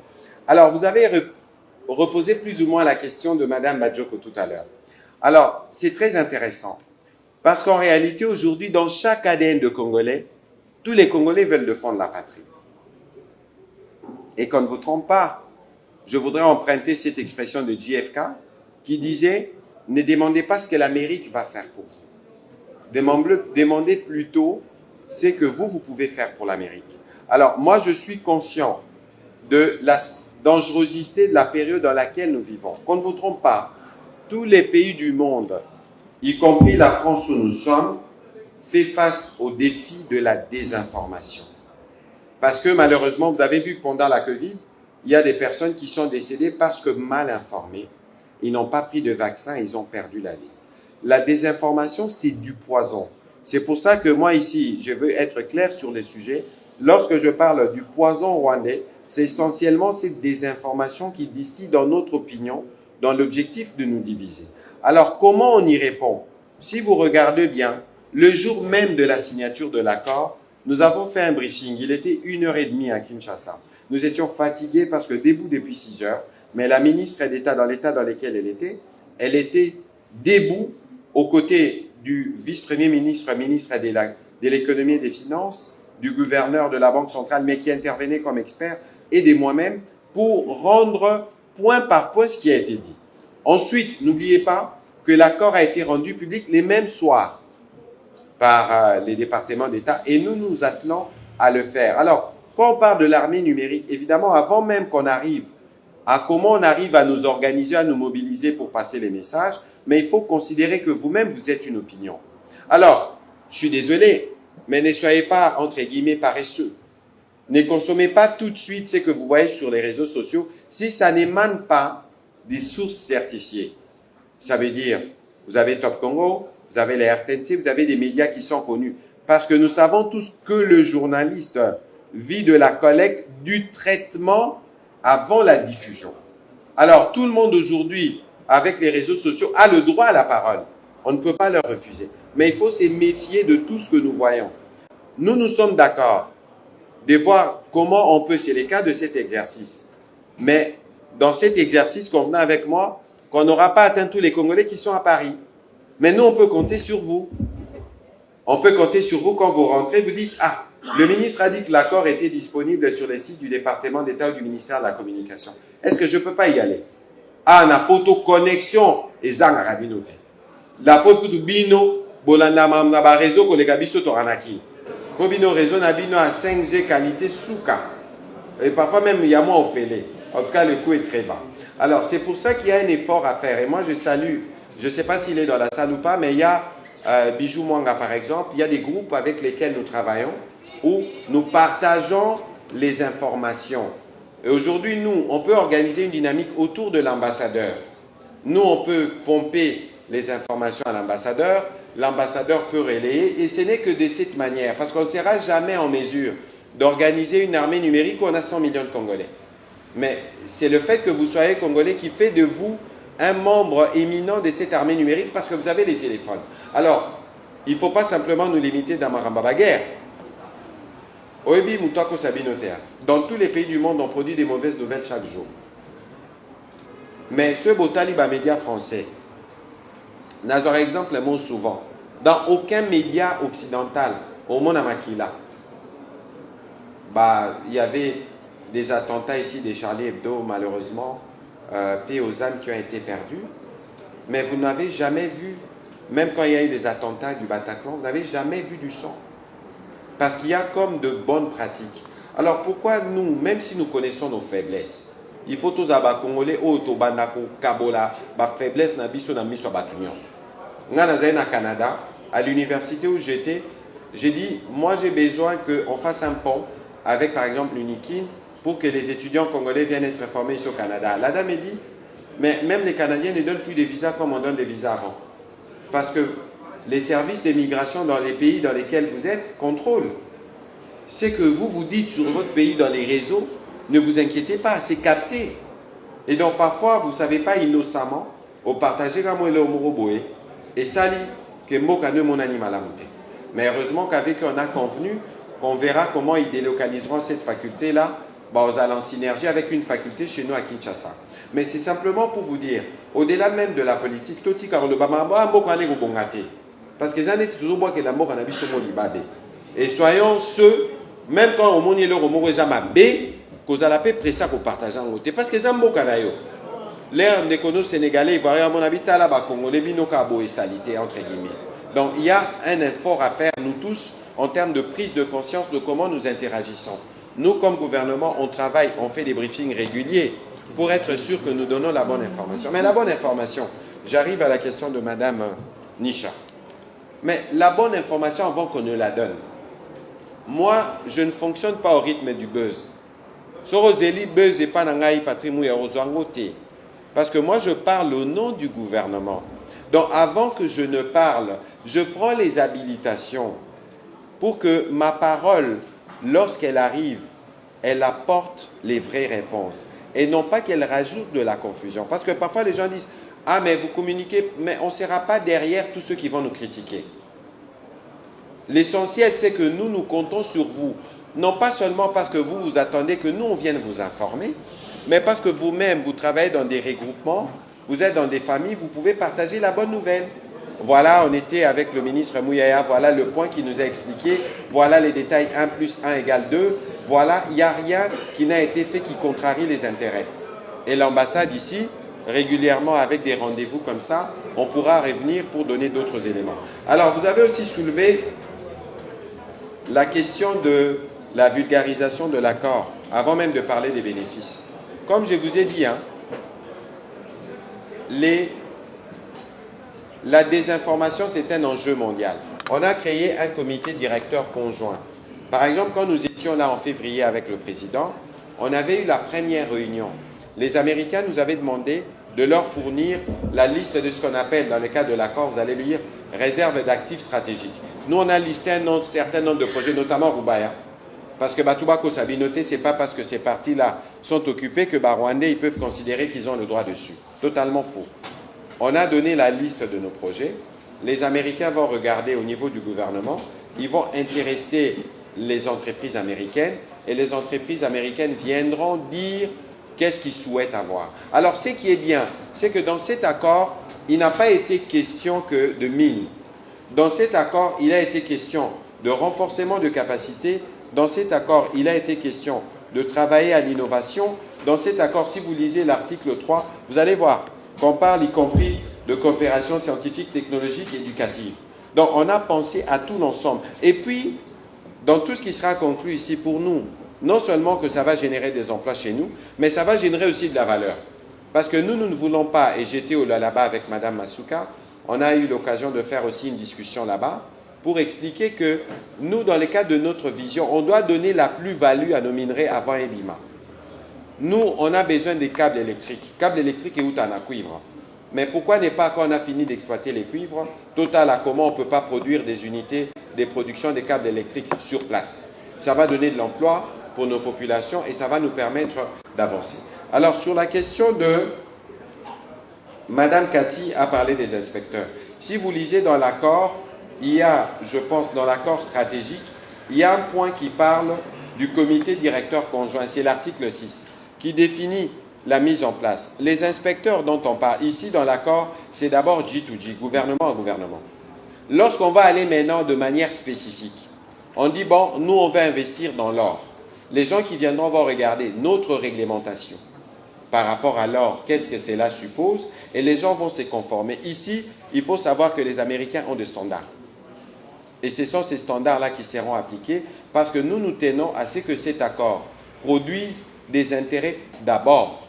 Alors, vous avez reposé plus ou moins la question de Mme Badjoko tout à l'heure. Alors, c'est très intéressant. Parce qu'en réalité, aujourd'hui, dans chaque ADN de Congolais, tous les Congolais veulent défendre la patrie. Et qu'on ne vous trompe pas, je voudrais emprunter cette expression de JFK qui disait « Ne demandez pas ce que l'Amérique va faire pour vous. Demandez plutôt ce que vous pouvez faire pour l'Amérique. » Alors, moi, je suis conscient de la dangerosité de la période dans laquelle nous vivons. Qu'on ne vous trompe pas, tous les pays du monde, y compris la France où nous sommes, fait face au défi de la désinformation. Parce que malheureusement, vous avez vu que pendant la Covid, il y a des personnes qui sont décédées parce que mal informées, ils n'ont pas pris de vaccin, ils ont perdu la vie. La désinformation, c'est du poison. C'est pour ça que moi ici, je veux être clair sur le sujet. Lorsque je parle du poison rwandais, c'est essentiellement cette désinformation qui distille dans notre opinion, dans l'objectif de nous diviser. Alors, comment on y répond? Si vous regardez bien, le jour même de la signature de l'accord, nous avons fait un briefing. Il était 1h30 à Kinshasa. Nous étions fatigués parce que debout depuis 6 heures, mais la ministre d'État, dans l'état dans lequel elle était debout aux côtés du vice-premier ministre, ministre de l'économie et des finances, du gouverneur de la Banque centrale, mais qui intervenait comme expert, et de moi-même, pour rendre point par point ce qui a été dit. Ensuite, n'oubliez pas que l'accord a été rendu public les mêmes soirs par les départements d'État, et nous nous attelons à le faire. Alors, quand on parle de l'armée numérique, évidemment, avant même qu'on arrive à comment on arrive à nous organiser, à nous mobiliser pour passer les messages, mais il faut considérer que vous-même, vous êtes une opinion. Alors, je suis désolé, mais ne soyez pas, entre guillemets, paresseux. Ne consommez pas tout de suite ce que vous voyez sur les réseaux sociaux si ça n'émane pas des sources certifiées. Ça veut dire, vous avez Top Congo, vous avez les RTNC, vous avez des médias qui sont connus. Parce que nous savons tous que le journaliste vit de la collecte du traitement avant la diffusion. Alors, tout le monde aujourd'hui, avec les réseaux sociaux, a le droit à la parole. On ne peut pas leur refuser. Mais il faut se méfier de tout ce que nous voyons. Nous sommes d'accord de voir comment on peut, c'est le cas de cet exercice. Mais dans cet exercice, convenez avec moi qu'on n'aura pas atteint tous les Congolais qui sont à Paris. Mais nous, on peut compter sur vous. On peut compter sur vous quand vous rentrez, vous dites « Ah, le ministre a dit que l'accord était disponible sur les sites du département d'État ou du ministère de la Communication. Est-ce que je ne peux pas y aller ?» Ah, na poto connexion et zang rabinote. La pauvre du bino, bolanda na ba réseau kolega biso to ranaki. Ko bino réseau na bino à 5G qualité souka. Et parfois même il y a moins au fêlé. En tout cas, le coût est très bas. Alors, c'est pour ça qu'il y a un effort à faire. Et moi, je salue, je ne sais pas s'il est dans la salle ou pas, mais il y a Bijou Mwanga, par exemple. Il y a des groupes avec lesquels nous travaillons où nous partageons les informations. Et aujourd'hui, nous, on peut organiser une dynamique autour de l'ambassadeur. Nous, on peut pomper les informations à l'ambassadeur. L'ambassadeur peut relayer. Et ce n'est que de cette manière. Parce qu'on ne sera jamais en mesure d'organiser une armée numérique où on a 100 millions de Congolais. Mais c'est le fait que vous soyez Congolais qui fait de vous un membre éminent de cette armée numérique parce que vous avez les téléphones. Alors, il ne faut pas simplement nous limiter dans Maramba Baguerre. Dans tous les pays du monde, on produit des mauvaises nouvelles chaque jour. Mais ce Botaliba média français, par exemple, le mot souvent, dans aucun média occidental, au monde à Makila, il y avait des attentats ici, des Charlie Hebdo, malheureusement, paix aux âmes qui ont été perdues. Mais vous n'avez jamais vu, même quand il y a eu des attentats du Bataclan, vous n'avez jamais vu du sang. Parce qu'il y a comme de bonnes pratiques. Alors pourquoi nous, même si nous connaissons nos faiblesses, il faut tous les Congolais, faiblesse na biso na miso batunios. Au Canada, à l'université où j'étais, j'ai dit, moi j'ai besoin qu'on fasse un pont avec par exemple l'Unikin pour que les étudiants congolais viennent être formés ici au Canada. La dame me dit, mais même les Canadiens ne donnent plus des visas comme on donne des visas avant. Parce que les services d'immigration dans les pays dans lesquels vous êtes contrôlent. C'est que vous dites sur votre pays dans les réseaux, ne vous inquiétez pas, c'est capté. Et donc parfois, vous ne savez pas innocemment, au partager comme le Moroboé, et ça dit que Mokane mon animal a monté. Mais heureusement qu'avec eux, on a convenu qu'on verra comment ils délocaliseront cette faculté-là aux allant en synergie avec une faculté chez nous à Kinshasa. Mais c'est simplement pour vous dire, au-delà même de la politique, parce que ça n'est toujours que la mort en a vu ce mot libadé. Et soyons ceux, même quand on monte le mot B, qu'on a la paix pressée pour partager en côté. Parce que ça mot canayo. L'air des conos sénégalais, ivoiriens, à mon avis, là bas congolais, vino cabo et salité entre guillemets. Donc il y a un effort à faire, nous tous, en termes de prise de conscience de comment nous interagissons. Nous, comme gouvernement, on travaille, on fait des briefings réguliers pour être sûr que nous donnons la bonne information. Mais la bonne information, j'arrive à la question de Madame Nisha. Mais la bonne information avant qu'on ne la donne. Moi, je ne fonctionne pas au rythme du buzz. Sorozeli buzz et pas nangai patrimoine et parce que moi, je parle au nom du gouvernement. Donc, avant que je ne parle, je prends les habilitations pour que ma parole, lorsqu'elle arrive, elle apporte les vraies réponses. Et non pas qu'elle rajoute de la confusion. Parce que parfois, les gens disent « Ah, mais vous communiquez, mais on ne sera pas derrière tous ceux qui vont nous critiquer. » L'essentiel, c'est que nous comptons sur vous. Non pas seulement parce que vous attendez que nous, on vienne vous informer, mais parce que vous-même, vous travaillez dans des regroupements, vous êtes dans des familles, vous pouvez partager la bonne nouvelle. Voilà, on était avec le ministre Mouyaya, voilà le point qu'il nous a expliqué, voilà les détails 1 plus 1 égale 2, voilà, il n'y a rien qui n'a été fait qui contrarie les intérêts. Et l'ambassade ici, régulièrement avec des rendez-vous comme ça, on pourra revenir pour donner d'autres éléments. Alors, vous avez aussi soulevé la question de la vulgarisation de l'accord, avant même de parler des bénéfices. Comme je vous ai dit, la désinformation, c'est un enjeu mondial. On a créé un comité directeur conjoint. Par exemple, quand nous étions là en février avec le président, on avait eu la première réunion. Les Américains nous avaient demandé de leur fournir la liste de ce qu'on appelle, dans le cadre de l'accord, vous allez lire, réserve d'actifs stratégiques. Nous, on a listé un certain nombre de projets, notamment Roubaïa. Parce que Batubako Sabinoté, ce n'est pas parce que ces parties-là sont occupées que Rwandais, ils peuvent considérer qu'ils ont le droit dessus. Totalement faux. On a donné la liste de nos projets. Les Américains vont regarder au niveau du gouvernement. Ils vont intéresser les entreprises américaines. Et les entreprises américaines viendront dire qu'est-ce qu'ils souhaitent avoir. Alors, ce qui est bien, c'est que dans cet accord, il n'a pas été question que de mines. Dans cet accord, il a été question de renforcement de capacités. Dans cet accord, il a été question de travailler à l'innovation. Dans cet accord, si vous lisez l'article 3, vous allez voir qu'on parle y compris de coopération scientifique, technologique et éducative. Donc, on a pensé à tout l'ensemble. Et puis, dans tout ce qui sera conclu ici pour nous, non seulement que ça va générer des emplois chez nous, mais ça va générer aussi de la valeur. Parce que nous ne voulons pas, et j'étais là-bas avec Mme Masuka, on a eu l'occasion de faire aussi une discussion là-bas, pour expliquer que nous, dans le cadre de notre vision, on doit donner la plus-value à nos minerais avant Ebima. Nous, on a besoin des câbles électriques. Câbles électriques et outan à cuivre. Mais pourquoi n'est pas, quand on a fini d'exploiter les cuivres, total à comment on ne peut pas produire des unités de production des câbles électriques sur place? Ça va donner de l'emploi pour nos populations et ça va nous permettre d'avancer. Alors, sur la question de... Madame Cathy a parlé des inspecteurs. Si vous lisez dans l'accord, il y a, je pense, dans l'accord stratégique, il y a un point qui parle du comité directeur conjoint, c'est l'article 6, qui définit la mise en place. Les inspecteurs dont on parle ici dans l'accord, c'est d'abord G2G, gouvernement à gouvernement. Lorsqu'on va aller maintenant de manière spécifique, on dit, bon, nous on va investir dans l'or. Les gens qui viendront vont regarder notre réglementation par rapport à l'or, qu'est-ce que cela suppose, et les gens vont se conformer. Ici, il faut savoir que les Américains ont des standards. Et ce sont ces standards-là qui seront appliqués parce que nous tenons à ce que cet accord produise des intérêts d'abord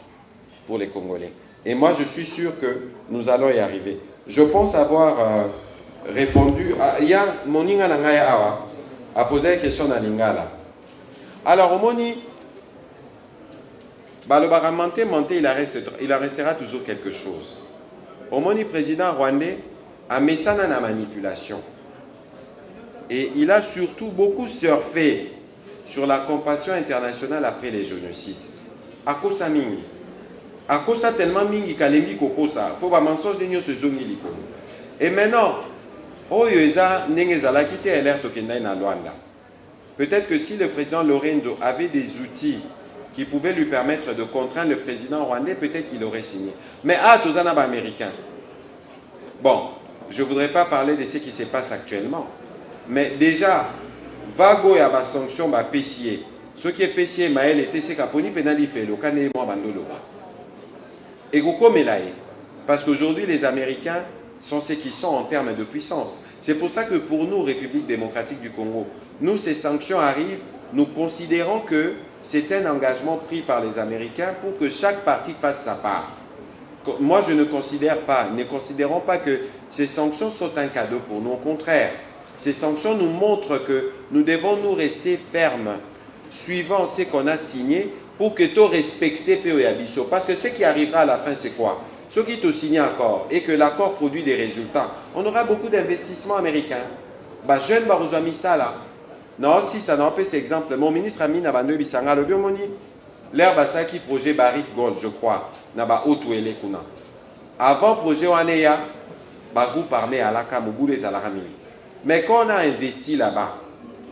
pour les Congolais. Et moi, je suis sûr que nous allons y arriver. Je pense avoir répondu à... Il y a Moninga Nangaya Awa a posé une question à Lingala. Alors, Omoni, bah, le baramanté, il en restera toujours quelque chose. Au moins, le président rwandais a mis ça dans la manipulation. Et il a surtout beaucoup surfé sur la compassion internationale après les génocides. À cause de mingi. À cause de tellement mingi kalembi kokosa. Pour pas mensonge de se zongi likolo. Et maintenant, Oyoza Nengezala qui était alerte au Kenya et à Luanda. Peut-être que si le président Lorenzo avait des outils qui pouvaient lui permettre de contraindre le président rwandais, peut-être qu'il aurait signé. Mais Tozanaba américain. Bon, je ne voudrais pas parler de ce qui se passe actuellement. Mais déjà, vago ya ba sanction ba PCA. Ce qui est PCA, Maël était ce qu'aponi pénali fait le cané moi bandoloba. Et Goko Melaye. Parce qu'aujourd'hui, les Américains sont ce qu'ils sont en termes de puissance. C'est pour ça que pour nous, République démocratique du Congo, nous, ces sanctions arrivent, nous considérons que c'est un engagement pris par les Américains pour que chaque parti fasse sa part. Moi, je ne considérons pas que ces sanctions sont un cadeau pour nous. Au contraire, ces sanctions nous montrent que nous devons nous rester fermes, suivant ce qu'on a signé, pour que tout respecte POYABISO. Parce que ce qui arrivera à la fin, c'est quoi? Ceux qui te signent un accord et que l'accord produit des résultats, on aura beaucoup d'investissements américains. Bah, jeune Barozami ça là. Non, si ça n'a pas cet exemple, mon ministre Amine Abando Bissanga, le biomoni, l'air Basaki projet Barrick Gold, je crois, n'a pas Otouele Kuna. Avant projet Waneya, groupe armé à la Kamougou les Alarami. Mais quand on a investi là-bas,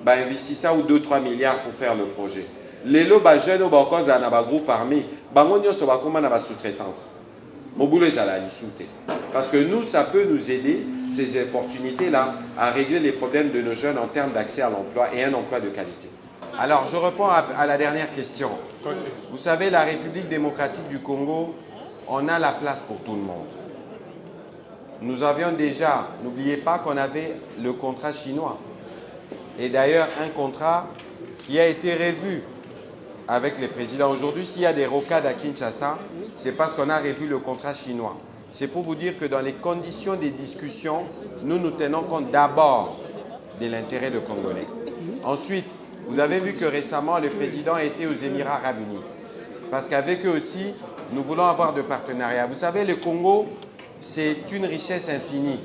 bah investi ça ou 2-3 milliards pour faire le projet. Les lots jeunes au Bakoz à un groupe armé, bangonio se va comment na sous-traitance. Parce que nous, ça peut nous aider, ces opportunités-là, à régler les problèmes de nos jeunes en termes d'accès à l'emploi et un emploi de qualité. Alors, je réponds à la dernière question. Vous savez, la République démocratique du Congo, on a la place pour tout le monde. Nous avions déjà, n'oubliez pas qu'on avait le contrat chinois. Et d'ailleurs, un contrat qui a été revu avec les présidents. Aujourd'hui, s'il y a des rocades à Kinshasa, c'est parce qu'on a revu le contrat chinois. C'est pour vous dire que dans les conditions des discussions, nous tenons compte d'abord de l'intérêt des Congolais. Ensuite, vous avez vu que récemment, le président a été aux Émirats Arabes Unis. Parce qu'avec eux aussi, nous voulons avoir de partenariats. Vous savez, le Congo, c'est une richesse infinie.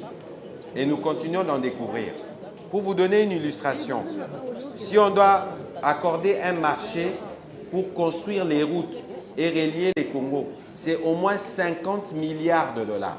Et nous continuons d'en découvrir. Pour vous donner une illustration, si on doit accorder un marché pour construire les routes et relier les Congos, c'est au moins 50 milliards de dollars.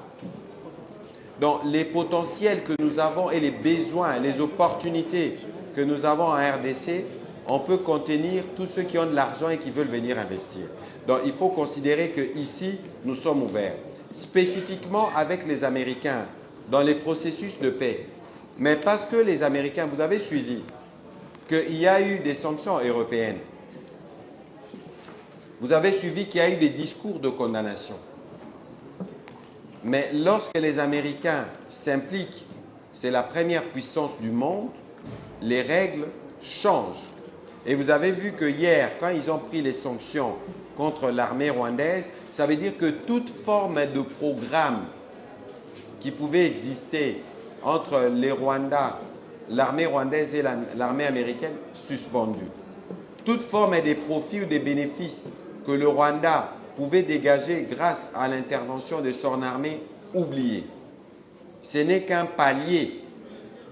Donc les potentiels que nous avons et les besoins, les opportunités que nous avons en RDC, on peut contenir tous ceux qui ont de l'argent et qui veulent venir investir. Donc il faut considérer qu'ici, nous sommes ouverts. Spécifiquement avec les Américains, dans les processus de paix. Mais parce que les Américains, vous avez suivi qu'il y a eu des sanctions européennes. Vous avez suivi qu'il y a eu des discours de condamnation. Mais lorsque les Américains s'impliquent, c'est la première puissance du monde, les règles changent. Et vous avez vu que hier, quand ils ont pris les sanctions contre l'armée rwandaise, ça veut dire que toute forme de programme qui pouvait exister entre les Rwandais, l'armée rwandaise et l'armée américaine, suspendue. Toute forme de profits ou de bénéfices que le Rwanda pouvait dégager grâce à l'intervention de son armée, oubliée. Ce n'est qu'un palier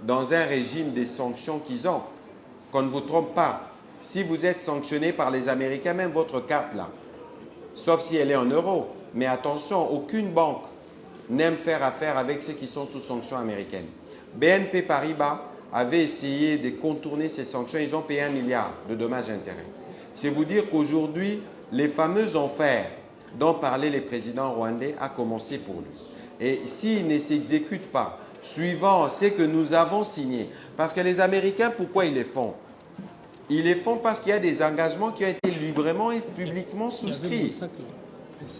dans un régime de sanctions qu'ils ont. Qu'on ne vous trompe pas, si vous êtes sanctionné par les Américains, même votre carte là, sauf si elle est en euros, mais attention, aucune banque n'aime faire affaire avec ceux qui sont sous sanctions américaines. BNP Paribas avait essayé de contourner ces sanctions, ils ont payé 1 milliard de dommages et intérêts. C'est vous dire qu'aujourd'hui, les fameux enfers dont parlaient les présidents rwandais a commencé pour lui. Et s'il ne s'exécute pas, suivant ce que nous avons signé, parce que les Américains, pourquoi ils les font? Ils les font parce qu'il y a des engagements qui ont été librement et publiquement souscrits.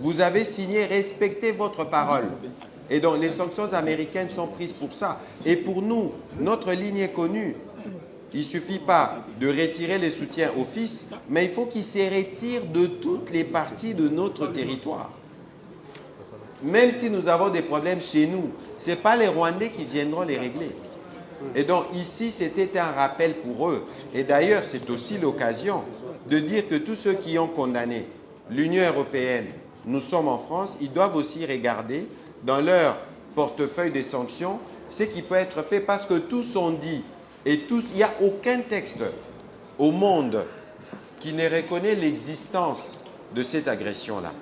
Vous avez signé, respectez votre parole. Et donc les sanctions américaines sont prises pour ça. Et pour nous, notre ligne est connue. Il ne suffit pas de retirer les soutiens au fils, mais il faut qu'ils se retirent de toutes les parties de notre territoire. Même si nous avons des problèmes chez nous, ce n'est pas les Rwandais qui viendront les régler. Et donc ici, c'était un rappel pour eux. Et d'ailleurs, c'est aussi l'occasion de dire que tous ceux qui ont condamné l'Union européenne, nous sommes en France, ils doivent aussi regarder dans leur portefeuille des sanctions ce qui peut être fait parce que tous sont dit et tous, il n'y a aucun texte au monde qui ne reconnaît l'existence de cette agression-là.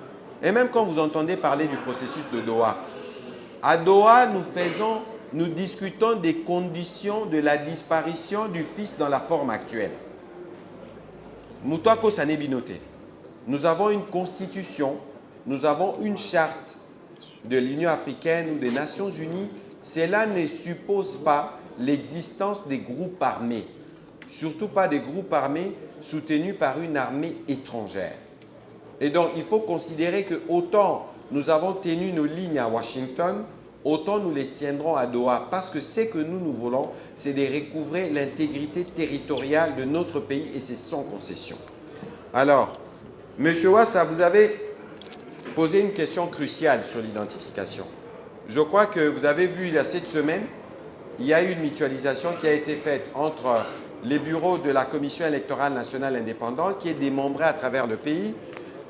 Et même quand vous entendez parler du processus de Doha, à Doha, nous discutons des conditions de la disparition du fils dans la forme actuelle. Moutouako Sanebinoté. Nous avons une constitution, nous avons une charte de l'Union africaine ou des Nations unies. Cela ne suppose pas l'existence des groupes armés, surtout pas des groupes armés soutenus par une armée étrangère. Et donc, il faut considérer que autant nous avons tenu nos lignes à Washington, autant nous les tiendrons à Doha, parce que ce que nous voulons, c'est de recouvrer l'intégrité territoriale de notre pays et c'est sans concession. Alors, M. Ouassa, vous avez posé une question cruciale sur l'identification. Je crois que vous avez vu, il y a cette semaine, il y a eu une mutualisation qui a été faite entre les bureaux de la Commission électorale nationale indépendante, qui est démembrée à travers le pays,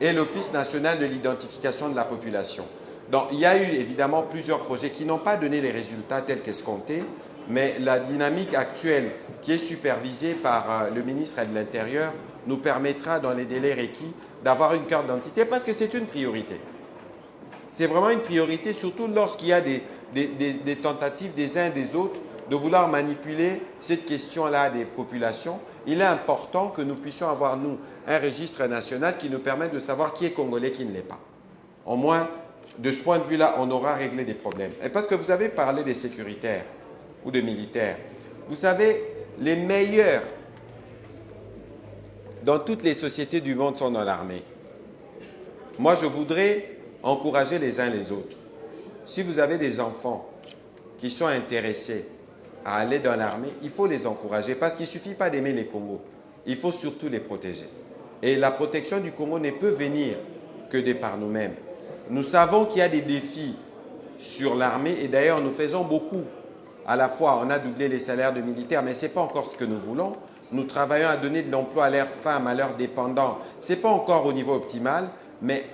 et l'Office national de l'identification de la population. Donc, il y a eu évidemment plusieurs projets qui n'ont pas donné les résultats tels qu'escomptés, mais la dynamique actuelle qui est supervisée par le ministre de l'Intérieur nous permettra, dans les délais requis, d'avoir une carte d'identité parce que c'est une priorité. C'est vraiment une priorité, surtout lorsqu'il y a des tentatives des uns et des autres de vouloir manipuler cette question-là des populations. Il est important que nous puissions avoir, nous, un registre national qui nous permette de savoir qui est congolais, qui ne l'est pas. Au moins, de ce point de vue-là, on aura réglé des problèmes. Et parce que vous avez parlé des sécuritaires ou des militaires, vous savez, les meilleurs dans toutes les sociétés du monde sont dans l'armée. Moi, je voudrais encourager les uns les autres. Si vous avez des enfants qui sont intéressés à aller dans l'armée, il faut les encourager parce qu'il ne suffit pas d'aimer les Congos. Il faut surtout les protéger. Et la protection du Congo ne peut venir que de par nous-mêmes. Nous savons qu'il y a des défis sur l'armée et d'ailleurs nous faisons beaucoup. À la fois, on a doublé les salaires de militaires, mais ce n'est pas encore ce que nous voulons. Nous travaillons à donner de l'emploi à leurs femmes, à leurs dépendants. Ce n'est pas encore au niveau optimal, mais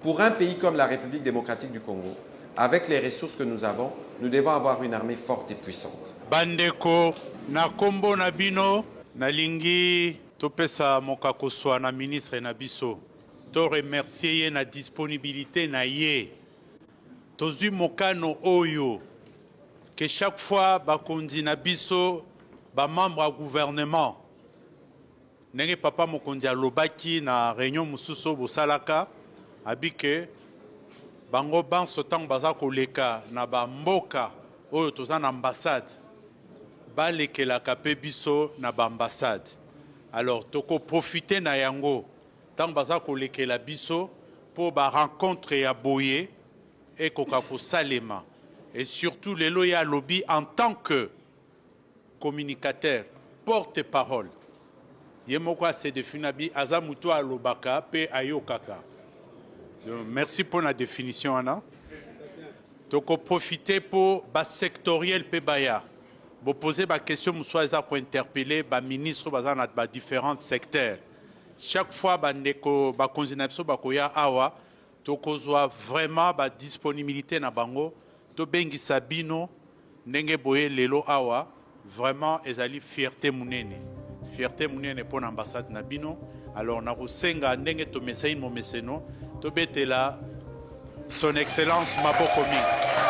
pour un pays comme la République démocratique du Congo, avec les ressources que nous avons, nous devons avoir une armée forte et puissante. Bandeko, na kombo na bino, na lingi topesa mokakoswa na ministre na biso. To remercier ye na disponibilité na ye. Tozui mokano oyo que chaque fois bakondi na biso ba membre à gouvernement ndenge papa mokonzi alobaki na réunion mususu bosalaka abike bango banso tango baza koleka na bamboka oyo toza na ambassade balekelaka pe biso na baambassade. Alors toko profiter na yango tango baza kolekela biso po ba rencontre ya boye et koka kosalema et surtout lelo ya lobby en tant que communicateur, porte-parole. Yemoko a se défini azamuto alobaka pe ayokaka. Merci pour la définition Anna. Donc profiter pour ba sectoriel pe baya. Bo poser ba question musoisa pour interpeller ba ministre bazana ba différents secteurs. Chaque fois ba ndeko ba konzinapso ba koya awa tokozwa vraiment ba disponibilité na bango to bengi sabino ndenge boye lelo awa. Vraiment, ezali fierté munene. Fierté munene pour l'ambassade Nabino. Alors, na rusenga ndenge to mesain mo meseno to betela son excellence Maboko Mingi.